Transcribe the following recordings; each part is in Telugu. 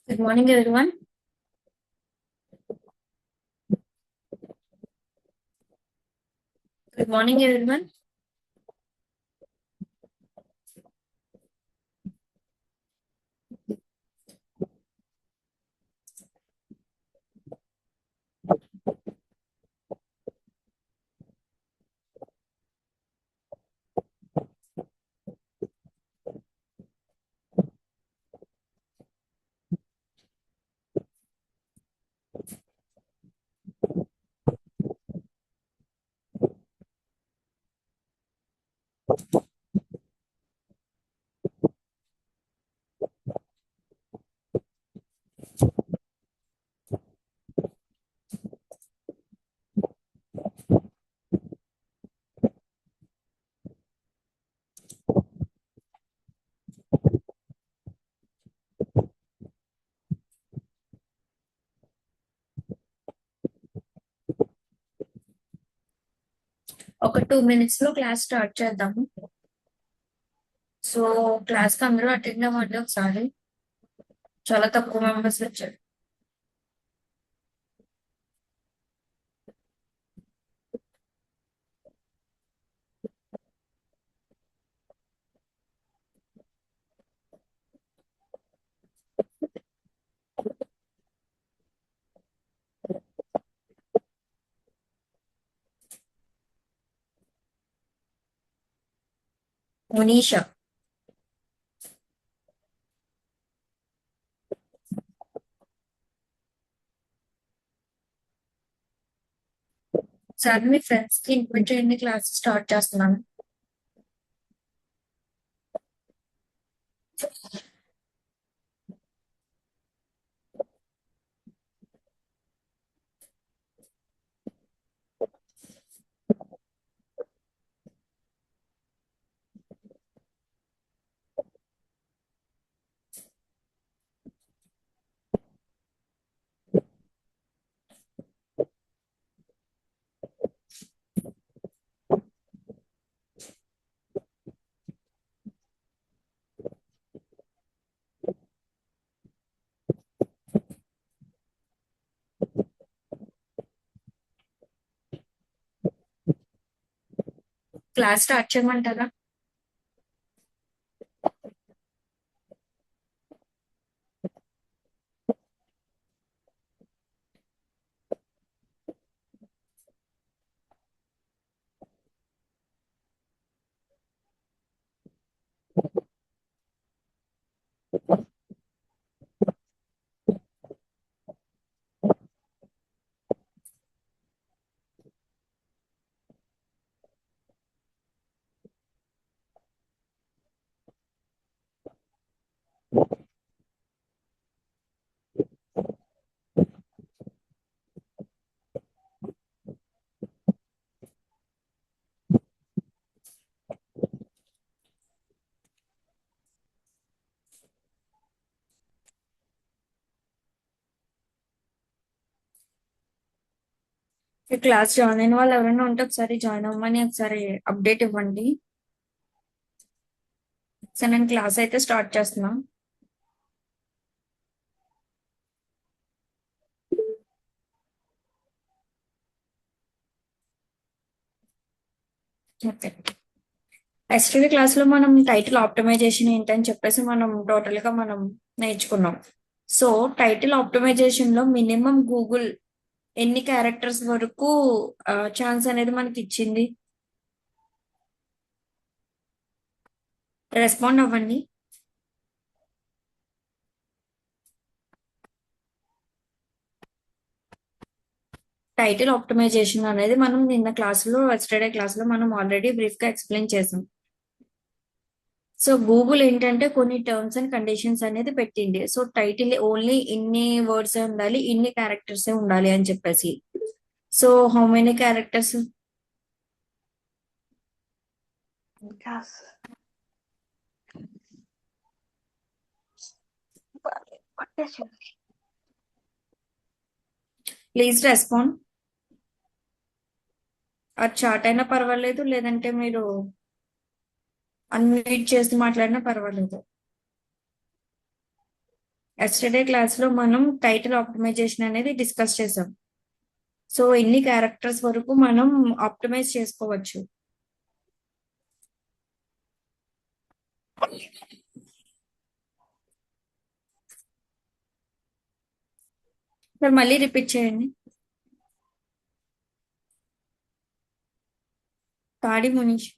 Good morning, everyone. Good morning, everyone. ఒక 2 minutes లో క్లాస్ స్టార్ట్ చేద్దాము. సో క్లాస్ కి అందరూ అటెండ్ అవ్వండి ఒకసారి. చాలా తక్కువ మెంబర్స్ వచ్చారు. మునీషా, సార్ మీ ఫ్రెండ్స్ కి ఇన్వైట్ చేయండి, క్లాస్ స్టార్ట్ చేస్తున్నాను. క్లాస్ స్టార్ట్ చేయమంటారా? ఈ క్లాస్ జాయిన్ అయిన వాళ్ళు ఎవరైనా ఉంటే ఒకసారి జాయిన్ అవ్వమని ఒకసారి అప్డేట్ ఇవ్వండి. సరే, నేను క్లాస్ అయితే స్టార్ట్ చేస్తున్నా. ఓకే, ఎస్టర్డే క్లాస్ లో మనం టైటిల్ ఆప్టిమైజేషన్ ఏంటని చెప్పేసి టోటల్ గా నేర్చుకున్నాం. సో టైటిల్ ఆప్టిమైజేషన్ లో మినిమం గూగుల్ ఎన్ని క్యారెక్టర్స్ వరకు ఛాన్స్ అనేది మనకి ఇచ్చింది? రెస్పాండ్ అవ్వండి. టైటిల్ ఆప్టిమైజేషన్ అనేది మనం నిన్న క్లాసులో, ఎస్టర్డే క్లాస్ లో మనం ఆల్రెడీ బ్రీఫ్ గా ఎక్స్ప్లెయిన్ చేసాం. సో గూగుల్ ఏంటంటే కొన్ని టర్మ్స్ అండ్ కండిషన్స్ అనేది పెట్టింది. సో టైటిల్ ఓన్లీ ఇన్ని వర్డ్స్ ఉండాలి, ఇన్ని క్యారెక్టర్స్ ఉండాలి అని చెప్పేసి. So how many characters? Please respond. ఆ చాట్ అయినా పర్వాలేదు, లేదంటే మీరు అన్మ్యూట్ చేసి మాట్లాడినా పర్వాలేదు. ఎస్టర్డే క్లాస్ లో మనం టైటిల్ ఆప్టిమైజేషన్ అనేది డిస్కస్ చేసాం. సో ఎన్ని క్యారెక్టర్స్ వరకు మనం ఆప్టిమైజ్ చేసుకోవచ్చు. సార్ మళ్ళీ రిపీట్ చేయండి. తాడి మునీష్.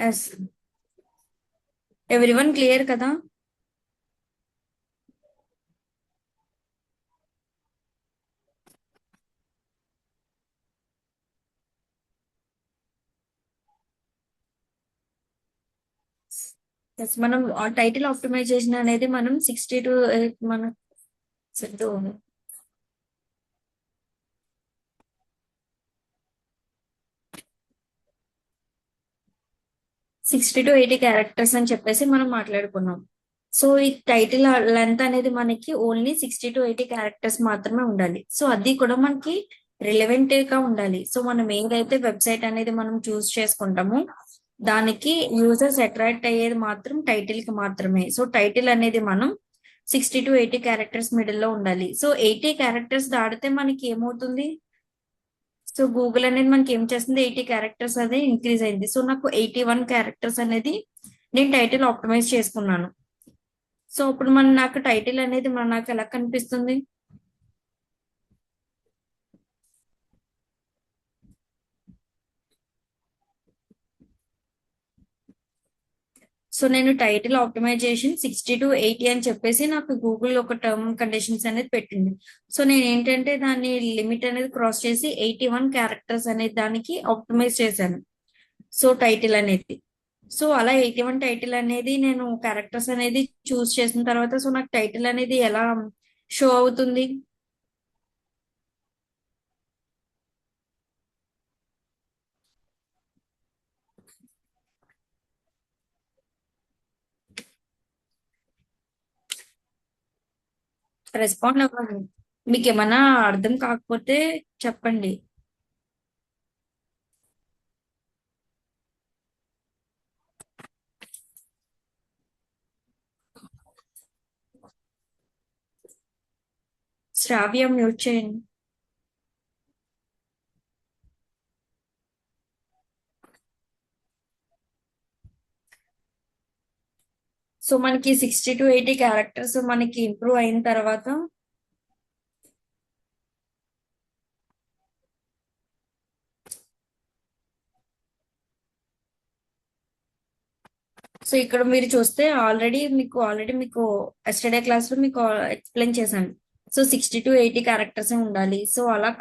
ఎస్. ఎవ్రీవన్ క్లియర్ కదా? ఎస్, మనం టైటిల్ ఆప్టిమైజేషన్ అనేది మనం 62 మన 60 to 80 క్యారెక్టర్స్ అని చెప్పేసి మనం మాట్లాడుకున్నాం. సో ఈ టైటిల్ లెంత్ అనేది మనకి ఓన్లీ 60 to 80 క్యారెక్టర్స్ మాత్రమే ఉండాలి. సో అది కూడా మనకి రిలవెంట్ గా ఉండాలి. సో మనం ఏదైతే వెబ్సైట్ అనేది మనం చూస్ చేసుకుంటామో దానికి యూజర్స్ అట్రాక్ట్ అయ్యేది మాత్రం టైటిల్ కి మాత్రమే. సో టైటిల్ అనేది మనం 60 to 80 క్యారెక్టర్స్ మిడిల్ లో ఉండాలి. సో 80 క్యారెక్టర్స్ దాటితే మనకి ఏమవుతుంది? సో గూగుల్ అనేది మనకి ఏం చేస్తుంది, 80 క్యారెక్టర్స్ అనేది ఇంక్రీజ్ అయింది. సో నాకు 81 క్యారెక్టర్స్ అనేది నేను టైటిల్ ఆప్టిమైజ్ చేసుకున్నాను. సో ఇప్పుడు నాకు టైటిల్ అనేది నాకు ఎలా కనిపిస్తుంది? సో నేను టైటిల్ ఆప్టిమైజేషన్ 60 to 80 అని చెప్పేసి నాకు గూగుల్ ఒక టర్మ్ కండిషన్స్ అనేది పెట్టింది. సో నేను ఏంటంటే దాన్ని లిమిట్ అనేది క్రాస్ చేసి 81 క్యారెక్టర్స్ అనేది దానికి ఆప్టిమైజ్ చేశాను. సో టైటిల్ అనేది, సో అలా 81 టైటిల్ అనేది నేను క్యారెక్టర్స్ అనేది చూస్ చేసిన తర్వాత సో నాకు టైటిల్ అనేది ఎలా షో అవుతుంది? రెస్పాండ్ అవ్వాలి. మీకు ఏమైనా అర్థం కాకపోతే చెప్పండి. శ్రావ్య మ్యూట్ చేయండి. సో మనకి 60 to 80 క్యారెక్టర్స్ మనకి ఇంప్రూవ్ అయిన తర్వాత సో ఇక్కడ మీరు చూస్తే ఆల్రెడీ మీకు ఎస్టర్డే క్లాస్ లో మీకు ఎక్స్ప్లెయిన్ చేశాను. సో 60 to 80 క్యారెక్టర్స్ ఉండాలి. సో అలా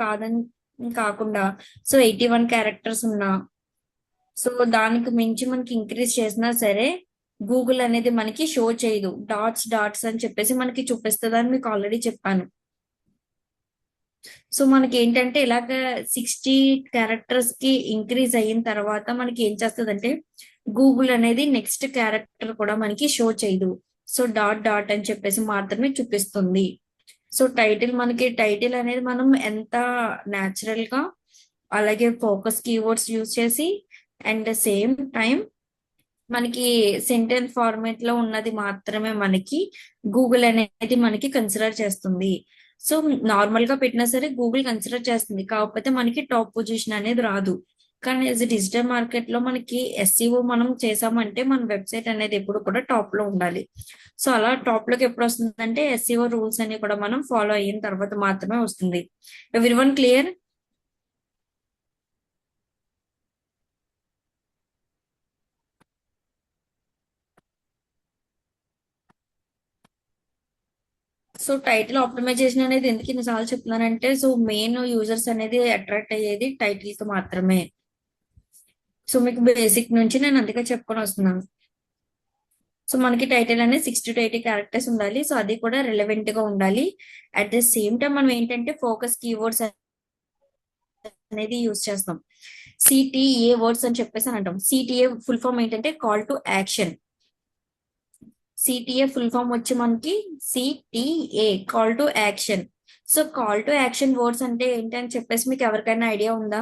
కాకుండా సో 81 క్యారెక్టర్స్ ఉన్నా సో దానికి మించి మనకి ఇంక్రీజ్ చేసినా సరే గూగుల్ అనేది మనకి షో చేయదు. డాట్స్ డాట్స్ అని చెప్పేసి మనకి చూపిస్తుంది అని మీకు ఆల్రెడీ చెప్పాను. సో మనకి ఏంటంటే ఇలాగ 60 క్యారెక్టర్స్ కి ఇంక్రీజ్ అయిన తర్వాత మనకి ఏం చేస్తుందంటే గూగుల్ అనేది నెక్స్ట్ క్యారెక్టర్ కూడా మనకి షో చేయదు. సో డాట్ డాట్ అని చెప్పేసి మాత్రమే చూపిస్తుంది. సో టైటిల్ అనేది మనం ఎంత న్యాచురల్ గా అలాగే ఫోకస్ కీవర్డ్స్ యూజ్ చేసి అండ్ సేమ్ టైం మనకి సెంటెన్స్ ఫార్మేట్ లో ఉన్నది మాత్రమే మనకి గూగుల్ అనేది మనకి కన్సిడర్ చేస్తుంది. సో నార్మల్ గా పెట్టినా సరే గూగుల్ కన్సిడర్ చేస్తుంది, కాకపోతే మనకి టాప్ పొజిషన్ అనేది రాదు. కానీ యాజ్ డిజిటల్ మార్కెట్ లో మనకి ఎస్సీఓ మనం చేసామంటే మన వెబ్సైట్ అనేది ఎప్పుడు కూడా టాప్ లో ఉండాలి. సో అలా టాప్ లోకి ఎప్పుడు వస్తుందంటే ఎస్సీఓ రూల్స్ అన్ని కూడా మనం ఫాలో అయిన తర్వాత మాత్రమే వస్తుంది. Everyone clear? So title optimization అనేది ఎందుకు ఇన్నిసార్లు చెప్తున్నానంటే సో మెయిన్ యూజర్స్ అనేది అట్రాక్ట్ అయ్యేది టైటిల్ కి మాత్రమే. సో మీకు బేసిక్ నుంచి నేను అందుకే చెప్పుకొని వస్తున్నాను. సో మనకి టైటిల్ అనేది 60 to 80 క్యారెక్టర్స్ ఉండాలి. సో అది కూడా రిలవెంట్ గా ఉండాలి. అట్ ద సేమ్ టైం మనం ఏంటంటే ఫోకస్ కీవర్డ్స్ అనేది యూజ్ చేస్తాం. సిటిఏ వర్డ్స్ అని చెప్పేసి అని అంటాం. సిటిఏ ఫుల్ ఫామ్ ఏంటంటే call to action. CTA full form వచ్చి మనకి CTA call to action. So call to action words అంటే ఏంటి అని చెప్పేసి మీకు ఎవరికైనా ఐడియా ఉందా?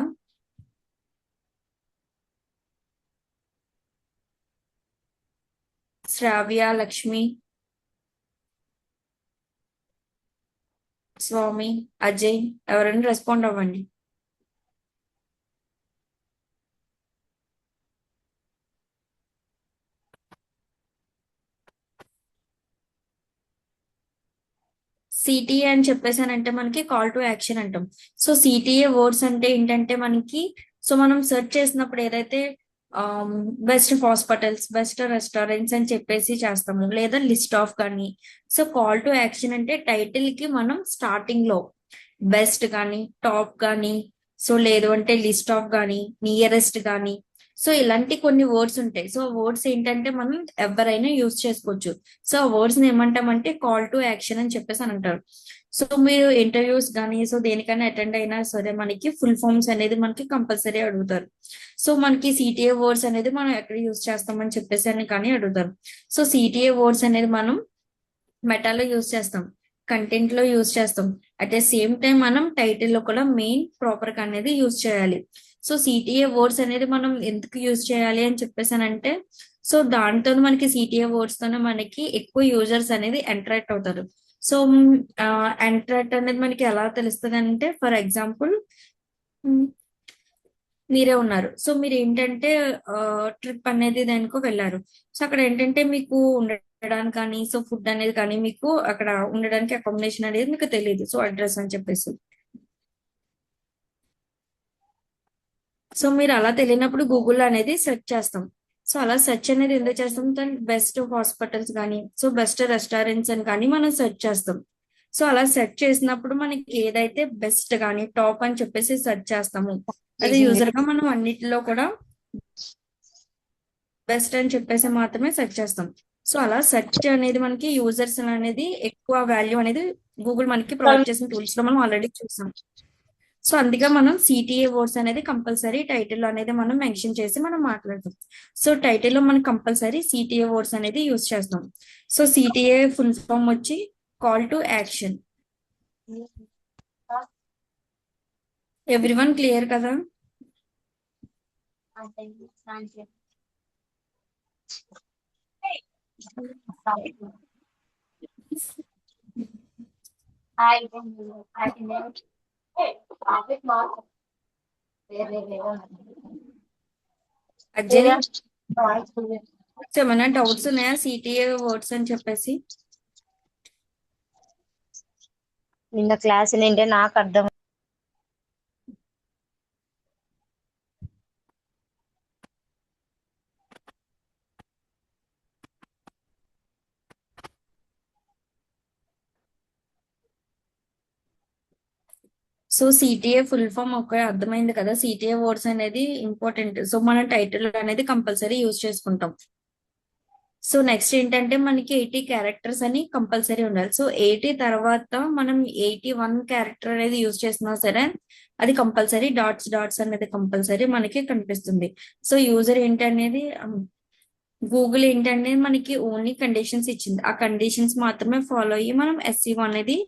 శ్రావ్య, లక్ష్మి, స్వామి, అజయ్ ఎవరైనా రెస్పాండ్ అవ్వండి. సిటిఏ అని చెప్పేసానంటే మనకి కాల్ టు యాక్షన్ అంటాం. సో సిటిఏ వర్డ్స్ అంటే ఏంటంటే మనకి, సో మనం సెర్చ్ చేసినప్పుడు ఏదైతే బెస్ట్ హాస్పిటల్స్, బెస్ట్ రెస్టారెంట్స్ అని చెప్పేసి చేస్తాము, లేదా లిస్ట్ ఆఫ్ కానీ. సో కాల్ టు యాక్షన్ అంటే టైటిల్ కి మనం స్టార్టింగ్ లో బెస్ట్ కానీ, టాప్ కానీ, సో లేదు అంటే లిస్ట్ ఆఫ్ కానీ, నియరెస్ట్ కానీ, సో ఇలాంటి కొన్ని వర్డ్స్ ఉంటాయి. సో వర్డ్స్ ఏంటంటే మనం ఎవరైనా యూజ్ చేసుకోవచ్చు. సో ఆ వర్డ్స్ ని ఏమంటామంటే కాల్ టు యాక్షన్ అని చెప్పేసి అని అంటారు. సో మీరు ఇంటర్వ్యూస్ కానీ, సో దేనికైనా అటెండ్ అయినా సరే మనకి ఫుల్ ఫామ్స్ అనేది మనకి కంపల్సరీ అడుగుతారు. సో మనకి సిటిఏ వర్డ్స్ అనేది మనం ఎక్కడ యూజ్ చేస్తామని చెప్పేసి అని కానీ అడుగుతారు. సో సిటిఏ వర్డ్స్ అనేది మనం మెటాలో యూజ్ చేస్తాం, కంటెంట్ లో యూజ్ చేస్తాం, అట్ ద సేమ్ టైం మనం టైటిల్ లో కూడా మెయిన్ ప్రాపర్ గా అనేది యూజ్ చేయాలి. సో సిటిఏ వర్డ్స్ అనేది మనం ఎందుకు యూజ్ చేయాలి అని చెప్పేసానంటే, సో దాంతో మనకి సిటిఏ వర్డ్స్ తోనే మనకి ఎక్కువ యూజర్స్ అనేది ఎంటరాక్ట్ అవుతారు. సో ఎంటరాక్ట్ అనేది మనకి ఎలా తెలుస్తుంది అంటే, ఫర్ ఎగ్జాంపుల్ మీరే ఉన్నారు. సో మీరు ఏంటంటే ట్రిప్ అనేది దానికో వెళ్ళారు. సో అక్కడ ఏంటంటే మీకు ఉండడానికి కానీ, సో ఫుడ్ అనేది కానీ, మీకు అక్కడ ఉండడానికి అకామిడేషన్ అనేది మీకు తెలియదు. సో అడ్రస్ అని చెప్పేసి, సో మీరు అలా తెలియనప్పుడు గూగుల్ అనేది సెర్చ్ చేస్తాం. సో అలా సెర్చ్ అనేది ఎందుకు చేస్తాం, దాని బెస్ట్ హాస్పిటల్స్ కానీ, సో బెస్ట్ రెస్టారెంట్స్ అని కానీ మనం సెర్చ్ చేస్తాం. సో అలా సెర్చ్ చేసినప్పుడు మనకి ఏదైతే బెస్ట్ కానీ టాప్ అని చెప్పేసి సెర్చ్ చేస్తాము, అదే చేసింది. యూజర్ గా మనం అన్నిటిలో కూడా బెస్ట్ అని చెప్పేసి మాత్రమే సెర్చ్ చేస్తాం. సో అలా సెర్చ్ అనేది మనకి యూజర్స్ అనేది ఎక్కువ వాల్యూ అనేది గూగుల్ మనకి ప్రొవైడ్ చేసిన టూల్స్ లో మనం ఆల్రెడీ చూసాం. సో అందుకే మనం సిటిఏ వర్డ్స్ అనేది కంపల్సరీ టైటిల్ అనేది మనం మెన్షన్ చేసి మనం మాట్లాడతాం. సో టైటిల్ లో మనం కంపల్సరీ సిటిఏ వర్డ్స్ అనేది యూజ్ చేస్తాం. సో సిటిఏ ఫుల్ ఫామ్ వచ్చి call to action. Everyone clear కదా? అజయ్, సో ఏమైనా డౌట్స్ ఉన్నాయా సిటిఏ వర్డ్స్ అని చెప్పేసి? నిన్న క్లాస్ ఏంటంటే నాకు అర్థం. సో సిటిఏ ఫుల్ ఫామ్ ఒక అర్థమైంది కదా. సిటిఏ వర్డ్స్ అనేది ఇంపార్టెంట్. సో మనం టైటిల్ అనేది కంపల్సరీ యూజ్ చేసుకుంటాం. సో నెక్స్ట్ ఏంటంటే మనకి 80 క్యారెక్టర్స్ అని కంపల్సరీ ఉండాలి. సో 80 తర్వాత మనం 81 క్యారెక్టర్ అనేది యూజ్ చేసినా సరే అది కంపల్సరీ డాట్స్ డాట్స్ అనేది కంపల్సరీ మనకి కనిపిస్తుంది. సో యూజర్ ఏంటనేది గూగుల్ ఏంటంటే మనకి ఓన్లీ కండిషన్స్ ఇచ్చింది, ఆ కండిషన్స్ మాత్రమే ఫాలో అయ్యి మనం SEO అనేది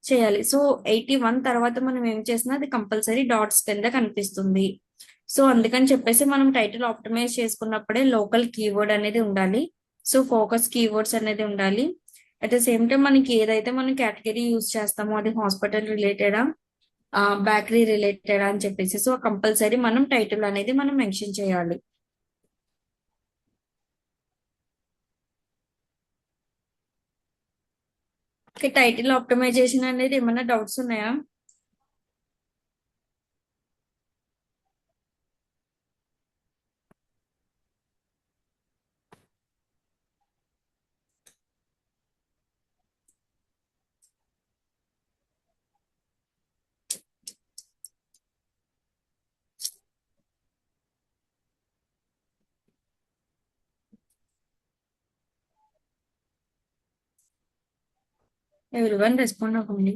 చేయాలి. సో 81 తర్వాత మనం ఏం చేసినా అది కంపల్సరీ డాట్స్ కింద కనిపిస్తుంది. సో అందుకని చెప్పేసి మనం టైటిల్ ఆప్టిమైజ్ చేసుకున్నప్పుడే లోకల్ కీవర్డ్ అనేది ఉండాలి. సో ఫోకస్ కీవర్డ్స్ అనేది ఉండాలి. అట్ ద సేమ్ టైం మనకి ఏదైతే మనం కేటగిరీ యూజ్ చేస్తామో అది హాస్పిటల్ రిలేటెడా, బేకరీ రిలేటెడా అని చెప్పేసి, సో కంపల్సరీ మనం టైటిల్ అనేది మనం మెన్షన్ చేయాలి. టైటిల్ ఆప్టిమైజేషన్ అనేది ఏమైనా డౌట్స్ ఉన్నాయా? ఎవరివన్ రెస్పాండ్ అవ్వండి.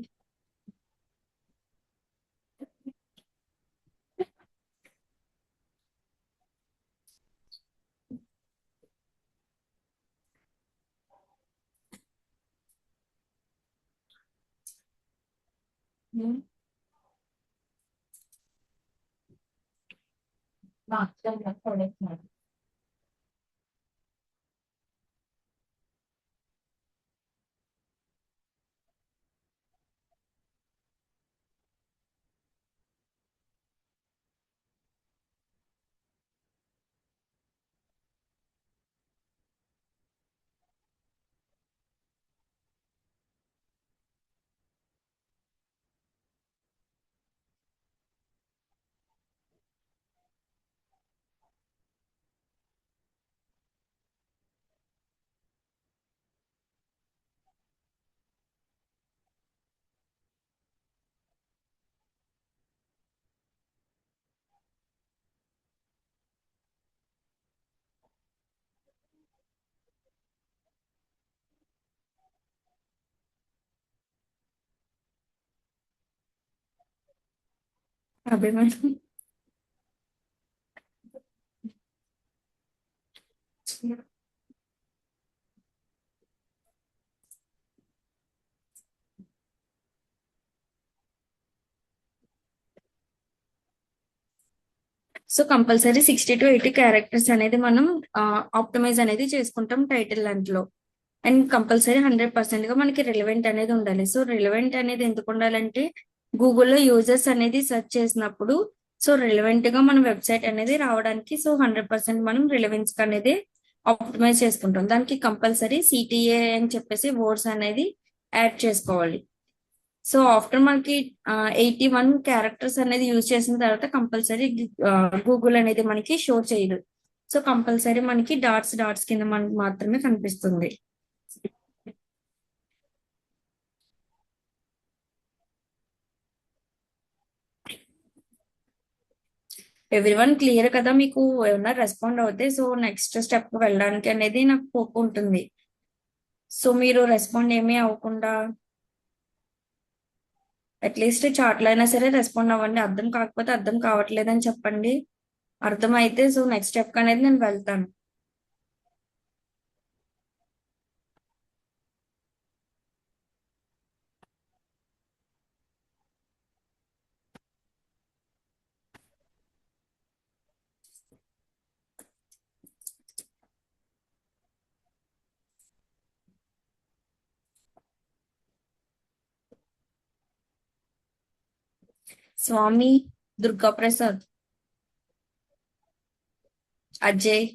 అభిమానం. సో కంపల్సరీ 60 to 80 క్యారెక్టర్స్ అనేది మనం ఆప్టిమైజ్ అనేది చేసుకుంటాం టైటిల్ దాంట్లో. అండ్ కంపల్సరీ 100% గా మనకి రిలవెంట్ అనేది ఉండాలి. సో రిలవెంట్ అనేది ఎందుకు ఉండాలంటే గూగుల్లో యూజర్స్ అనేది సెర్చ్ చేసినప్పుడు సో రిలవెంట్ గా మన వెబ్సైట్ అనేది రావడానికి సో 100% మనం రిలవెన్స్ అనేది ఆప్టిమైజ్ చేసుకుంటాం. దానికి కంపల్సరీ సిటిఏ అని చెప్పేసి వర్డ్స్ అనేది యాడ్ చేసుకోవాలి. సో ఆఫ్టర్ మనకి 81 క్యారెక్టర్స్ అనేది యూజ్ చేసిన తర్వాత కంపల్సరీ గూగుల్ అనేది మనకి షో చేయదు. సో కంపల్సరీ మనకి డాట్స్ డాట్స్ కింద మనకి మాత్రమే కనిపిస్తుంది. ఎవ్రీవన్ క్లియర్ కదా? మీకు ఏమన్నా రెస్పాండ్ అవుతే సో నెక్స్ట్ స్టెప్ వెళ్ళడానికి అనేది నాకు హోప్ ఉంటుంది. సో మీరు రెస్పాండ్ ఏమీ అవ్వకుండా అట్లీస్ట్ చాట్లో అయినా సరే రెస్పాండ్ అవ్వండి. అర్థం కాకపోతే అర్థం కావట్లేదని చెప్పండి. అర్థం అయితే సో నెక్స్ట్ స్టెప్ అనేది నేను వెళ్తాను. స్వామి, దుర్గా ప్రసాద్, అజయ్,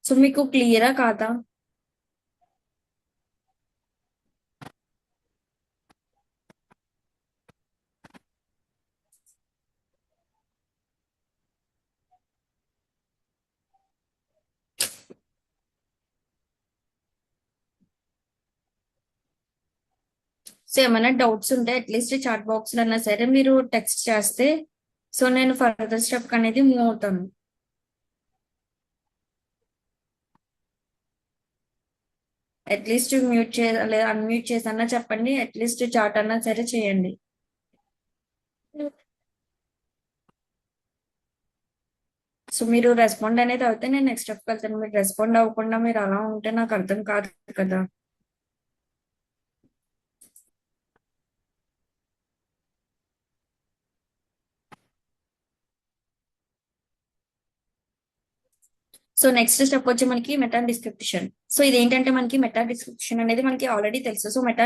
సో మీకు క్లియరా కాదా? సో ఏమైనా డౌట్స్ ఉంటే అట్లీస్ట్ చాట్ బాక్స్ లో అయినా సరే మీరు టెక్స్ట్ చేస్తే సో నేను ఫర్దర్ స్టెప్ అనేది మూవ్ అవుతాను. అట్లీస్ట్ మ్యూట్ చే లేదా అన్మ్యూట్ చేసన్నా చెప్పండి. అట్లీస్ట్ చాట్ అన్నా సరే చేయండి. సో మీరు రెస్పాండ్ అనేది అవుతే నేను నెక్స్ట్ స్టెప్ వెళ్తాను. మీరు రెస్పాండ్ అవ్వకుండా మీరు అలా ఉంటే నాకు అర్థం కాదు కదా. సో నెక్స్ట్ స్టెప్ వచ్చి మనకి మెటా డిస్క్రిప్షన్. సో ఇదేంటంటే మనకి మెటా డిస్క్రిప్షన్ అనేది మనకి ఆల్రెడీ తెలుసు. సో మెటా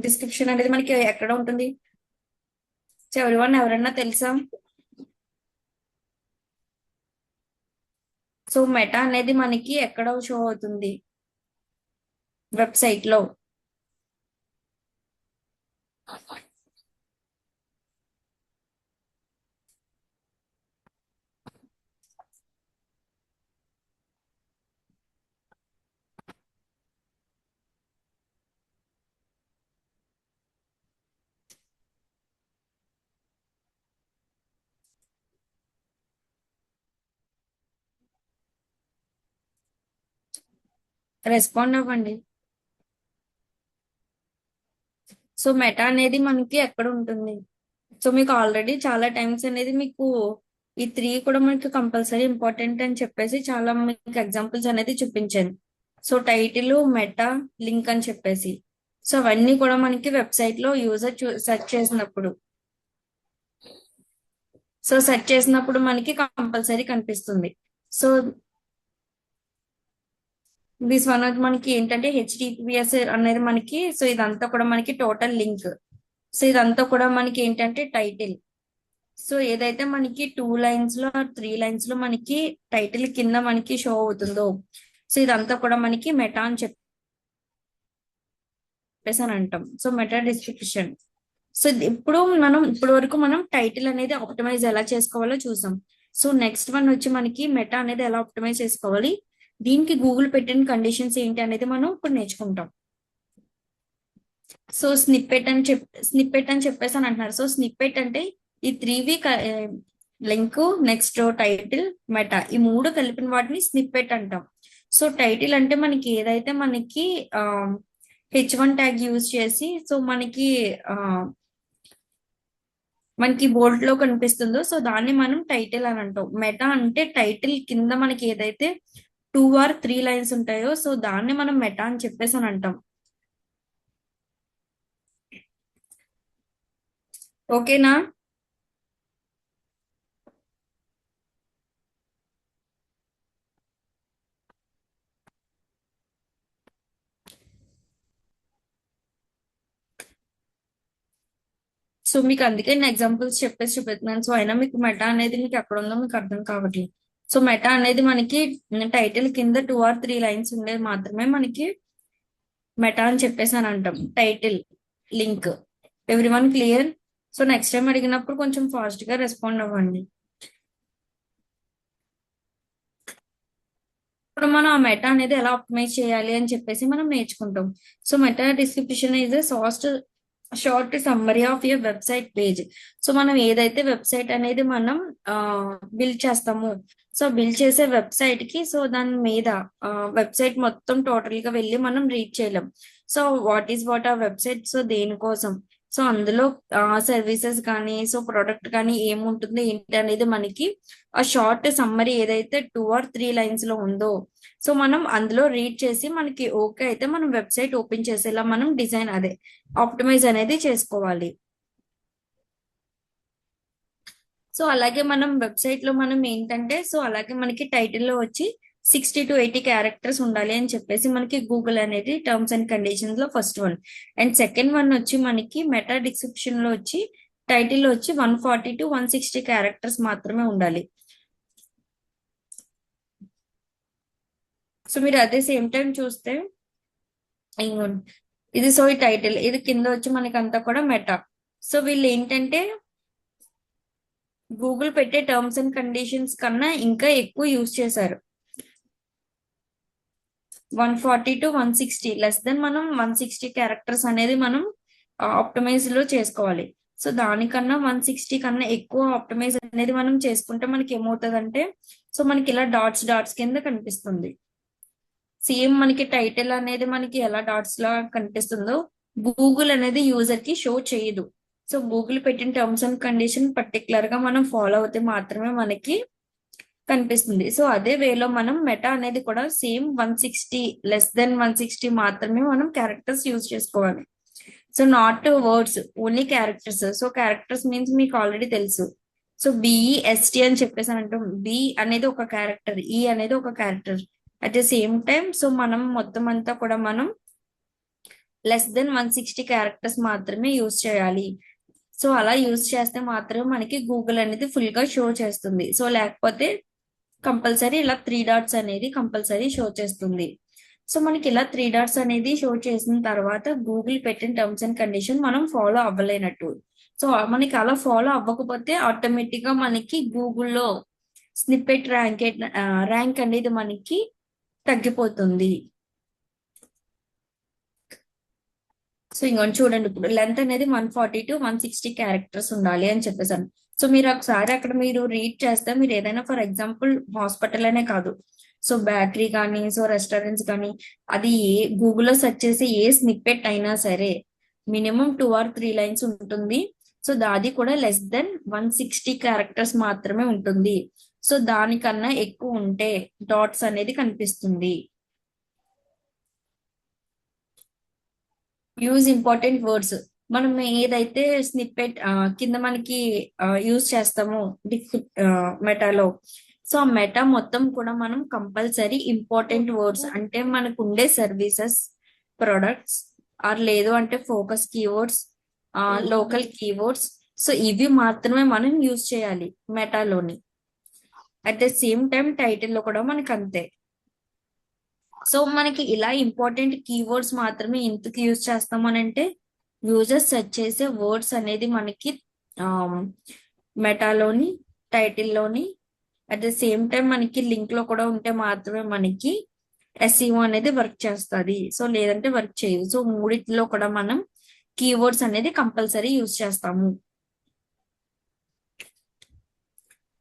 డిస్క్రిప్షన్ అనేది మనకి ఎక్కడ ఉంటుంది? సో ఎవరన్నా తెలుసా? సో మెటా అనేది మనకి ఎక్కడ షో అవుతుంది? వెబ్సైట్ లో. రెస్పాండ్ అవ్వండి. సో మెటా అనేది మనకి ఎక్కడ ఉంటుంది? సో మీకు ఆల్రెడీ చాలా టైమ్స్ అనేది మీకు ఈ 3 కూడా మనకి కంపల్సరీ ఇంపార్టెంట్ అని చెప్పేసి చాలా మీకు ఎగ్జాంపుల్స్ అనేది చూపించాను. సో టైటిల్, మెటా, లింక్ అని చెప్పేసి సో అవన్నీ కూడా మనకి వెబ్సైట్ లో యూజర్ సెర్చ్ చేసినప్పుడు మనకి కంపల్సరీ కనిపిస్తుంది. సో దిస్ వన్ మనకి ఏంటంటే హెచ్టిటిపిఎస్ అనేది మనకి సో ఇదంతా కూడా మనకి టోటల్ లింక్. సో ఇదంతా కూడా మనకి ఏంటంటే టైటిల్. సో ఏదైతే మనకి 2 లైన్స్ లో 3 లైన్స్ లో మనకి టైటిల్ కింద మనకి షో అవుతుందో సో ఇదంతా కూడా మనకి మెటా అని చెప్పేసి అని అంటాం. So meta description. సో ఇప్పుడు వరకు మనం టైటిల్ అనేది ఆప్టిమైజ్ ఎలా చేసుకోవాలో చూసాం. సో నెక్స్ట్ వన్ వచ్చి మనకి మెటా అనేది ఎలా ఆప్టిమైజ్ చేసుకోవాలి, దీనికి గూగుల్ పెట్టిన కండిషన్స్ ఏంటి అనేది మనం ఇప్పుడు నేర్చుకుంటాం. సో స్నిప్పెట్ అని చెప్పేసి అని అంటున్నారు. సో స్నిప్పెట్ అంటే ఈ 3 లింక్, నెక్స్ట్ టైటిల్, మెటా ఈ 3 కలిపిన వాటిని స్నిప్పెట్ అంటాం. సో టైటిల్ అంటే మనకి ఏదైతే మనకి H1 ట్యాగ్ యూజ్ చేసి సో మనకి బోల్డ్ లో కనిపిస్తుందో సో దాన్ని మనం టైటిల్ అని అంటాం. మెటా అంటే టైటిల్ కింద మనకి ఏదైతే 2 or 3 లైన్స్ ఉంటాయో సో దాన్ని మనం మెటా అని చెప్పేసి అని అంటాం. ఓకేనా? సో మీకు అందుకే నేను ఎగ్జాంపుల్స్ చెప్పేసి చూపిస్తున్నాను. సో అయినా మీకు మెటా అనేది మీకు ఎక్కడ ఉందో మీకు అర్థం కావట్లేదు. సో మెటా అనేది మనకి టైటిల్ కింద 2 or 3 లైన్స్ ఉండేది మాత్రమే మనకి మెటా అని చెప్పేసి అని అంటాం. Title link. Everyone clear? So next time అడిగినప్పుడు కొంచెం ఫాస్ట్ గా రెస్పాండ్ అవ్వండి. ఇప్పుడు మనం ఆ మెటా అనేది ఎలా ఆప్టిమైజ్ చేయాలి అని చెప్పేసి మనం నేర్చుకుంటాం. So meta description is short summary of your website page. So మనం ఏదైతే వెబ్సైట్ అనేది మనం బిల్డ్ చేస్తామో సో బిల్డ్ చేసే వెబ్సైట్ కి సో దాని మీద వెబ్సైట్ మొత్తం టోటల్ గా వెళ్ళి మనం రీడ్ చేయలేం. సో వాట్ ఆ వెబ్సైట్, సో దేనికోసం, సో అందులో సర్వీసెస్ కానీ సో ప్రొడక్ట్ కానీ ఏముంటుంది ఏంటి అనేది మనకి ఆ షార్ట్ సమ్మరీ ఏదైతే 2 or 3 లైన్స్ లో ఉందో సో మనం అందులో రీడ్ చేసి మనకి ఓకే అయితే మనం వెబ్సైట్ ఓపెన్ చేసేలా మనం డిజైన్ ఆప్టిమైజ్ అనేది చేసుకోవాలి. సో అలాగే మనం వెబ్సైట్ లో మనం ఏంటంటే సో అలాగే మనకి టైటిల్ లో వచ్చి 60 to 80 క్యారెక్టర్స్ ఉండాలి అని చెప్పేసి మనకి గూగుల్ అనేది టర్మ్స్ అండ్ కండిషన్స్ లో first one. And second one వచ్చి మనకి మెటా డిస్క్రిప్షన్ లో వచ్చి టైటిల్ లో వచ్చి 140 to 160 క్యారెక్టర్స్ మాత్రమే ఉండాలి. సో మీరు అదే సేమ్ టైం చూస్తే ఇంకోండి, ఇది సో ఈ టైటిల్ ఇది కింద వచ్చి మనకి అంతా కూడా మెటా. సో వీళ్ళు ఏంటంటే గూగుల్ పెట్టే టర్మ్స్ అండ్ కండిషన్స్ కన్నా ఇంకా ఎక్కువ యూజ్ చేశారు. 140 to 160 లెస్ దెన్ మనం 160 క్యారెక్టర్స్ అనేది మనం ఆప్టిమైజ్ లో చేసుకోవాలి. సో దానికన్నా 160 కన్నా ఎక్కువ ఆప్టిమైజ్ అనేది మనం చేసుకుంటే మనకి ఏమవుతుందంటే సో మనకి ఇలా డాట్స్ డాట్స్ కింద కనిపిస్తుంది. సేమ్ మనకి టైటిల్ అనేది మనకి ఎలా డాట్స్ లా కనిపిస్తుందో గూగుల్ అనేది యూజర్ కి షో చేయదు. సో గూగుల్ పెట్టిన టర్మ్స్ అండ్ కండిషన్ పర్టికులర్ గా మనం ఫాలో అవుతే మాత్రమే మనకి కనిపిస్తుంది. సో అదే వేలో మనం మెటా అనేది కూడా సేమ్ 160 లెస్ దెన్ 160 మాత్రమే మనం క్యారెక్టర్స్ యూజ్ చేసుకోవాలి. So not words, only characters. So characters means మీకు ఆల్రెడీ తెలుసు. సో బిఈఎస్టి అని చెప్పేసి అని అంటాం. బి అనేది ఒక క్యారెక్టర్, ఈ అనేది ఒక character. At the same time so మనం మొత్తం అంతా కూడా మనం లెస్ దెన్ 160 క్యారెక్టర్స్ మాత్రమే యూజ్ చేయాలి. సో అలా యూజ్ చేస్తే మాత్రమే మనకి గూగుల్ అనేది ఫుల్ గా షో చేస్తుంది. సో లేకపోతే కంపల్సరీ ఇలా 3 డాట్స్ అనేది కంపల్సరీ షో చేస్తుంది. సో మనకి ఇలా 3 డాట్స్ అనేది షో చేసిన తర్వాత గూగుల్ పెట్టిన టర్మ్స్ అండ్ కండిషన్ మనం ఫాలో అవ్వలేనట్టు. సో మనకి అలా ఫాలో అవ్వకపోతే ఆటోమేటిక్ గా మనకి గూగుల్లో స్నిప్పెట్ ర్యాంక్ అనేది మనకి తగ్గిపోతుంది. సో ఇంకొంచెం చూడండి, ఇప్పుడు లెంత్ అనేది 140 to 160 క్యారెక్టర్స్ ఉండాలి అని చెప్పేసాను. సో మీరు ఒకసారి అక్కడ మీరు రీడ్ చేస్తే మీరు ఏదైనా ఫర్ ఎగ్జాంపుల్ హాస్పిటల్ అనే కాదు, సో బ్యాటరీ కానీ సో రెస్టారెంట్స్ కానీ అది గూగుల్లో సెర్చ్ చేసి ఏ స్నిప్పెట్ అయినా సరే మినిమం 2 or 3 లైన్స్ ఉంటుంది. సో దాది కూడా లెస్ దెన్ 160 క్యారెక్టర్స్ మాత్రమే ఉంటుంది. సో దానికన్నా ఎక్కువ ఉంటే డాట్స్ అనేది కనిపిస్తుంది. Use important words. మనం ఏదైతే స్నిప్పెట్ కింద మనకి యూజ్ చేస్తామో మెటాలో సో ఆ మెటా మొత్తం కూడా మనం కంపల్సరీ ఇంపార్టెంట్ వర్డ్స్ అంటే మనకు ఉండే సర్వీసెస్, ప్రొడక్ట్స్ ఆర్ లేదు అంటే focus keywords, local keywords, so ఇవి మాత్రమే మనం యూజ్ చేయాలి మెటాలోని. అట్ ద సేమ్ టైం టైటిల్లో కూడా మనకు అంతే. సో మనకి ఇలా ఇంపార్టెంట్ కీవర్డ్స్ మాత్రమే ఎందుకు యూజ్ చేస్తామనంటే యూజర్స్ సెర్చ్ చేసే వర్డ్స్ అనేది మనకి మెటాలోని టైటిల్లోని అట్ ద సేమ్ టైం మనకి లింక్ లో కూడా ఉంటే మాత్రమే మనకి ఎస్ఈఓ అనేది వర్క్ చేస్తుంది. సో లేదంటే వర్క్ చేయదు. సో మూడిట్లో కూడా మనం కీవర్డ్స్ అనేది కంపల్సరీ యూజ్ చేస్తాము.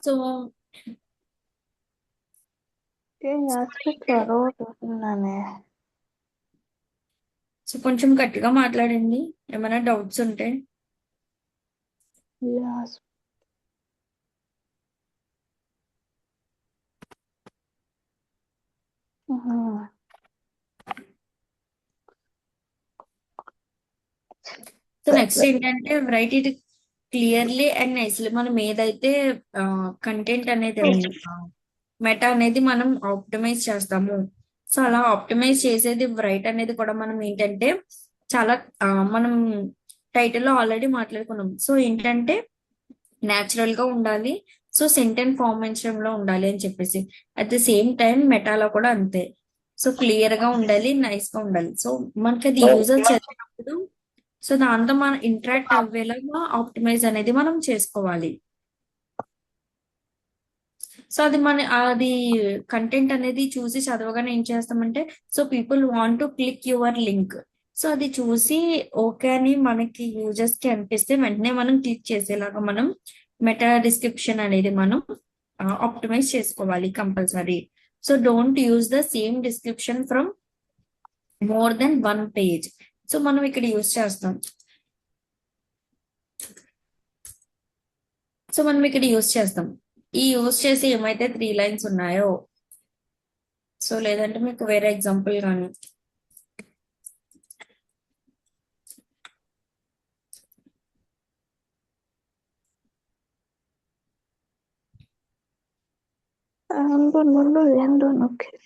సో ఉన్నానే. సో కొంచెం గట్టిగా మాట్లాడండి ఏమైనా డౌట్స్ ఉంటే. Yes. సో నెక్స్ట్ ఏంటంటే right it clearly and nicely. మనం ఏదైతే కంటెంట్ అనేది మెటా అనేది మనం ఆప్టిమైజ్ చేస్తాము. సో అలా ఆప్టిమైజ్ చేసేది రైట్ అనేది కూడా మనం ఏంటంటే చాలా మనం టైటిల్లో ఆల్రెడీ మాట్లాడుకున్నాం. సో ఏంటంటే న్యాచురల్ గా ఉండాలి. సో సెంటెన్స్ ఫార్మేషన్ లో ఉండాలి అని చెప్పేసి అట్ ది సేమ్ టైం మెటాలో కూడా అంతే. సో క్లియర్ గా ఉండాలి, నైస్ గా ఉండాలి. సో మనకి అది యూజర్ చదివినప్పుడు సో దాంతో మనం ఇంటరాక్ట్ అవ్వేలాగా ఆప్టిమైజ్ అనేది మనం చేసుకోవాలి. సో అది కంటెంట్ అనేది చూసి చదవగానే ఏం చేస్తామంటే so people want to click your link. So అది చూసి ఓకే అని మనకి యూజర్స్ కి అనిపిస్తే వెంటనే మనం క్లిక్ చేసేలాగా మనం మెటా డిస్క్రిప్షన్ అనేది మనం ఆప్టిమైజ్ చేసుకోవాలి compulsory. So don't use the same description from more than one page. So మనం ఇక్కడ యూజ్ చేస్తాం. సో మనం ఇక్కడ యూజ్ చేస్తాం. ఈ యూజ్ చేసి ఏమైతే 3 లైన్స్ ఉన్నాయో సో లేదంటే మీకు వేరే ఎగ్జాంపుల్ కానీ Okay.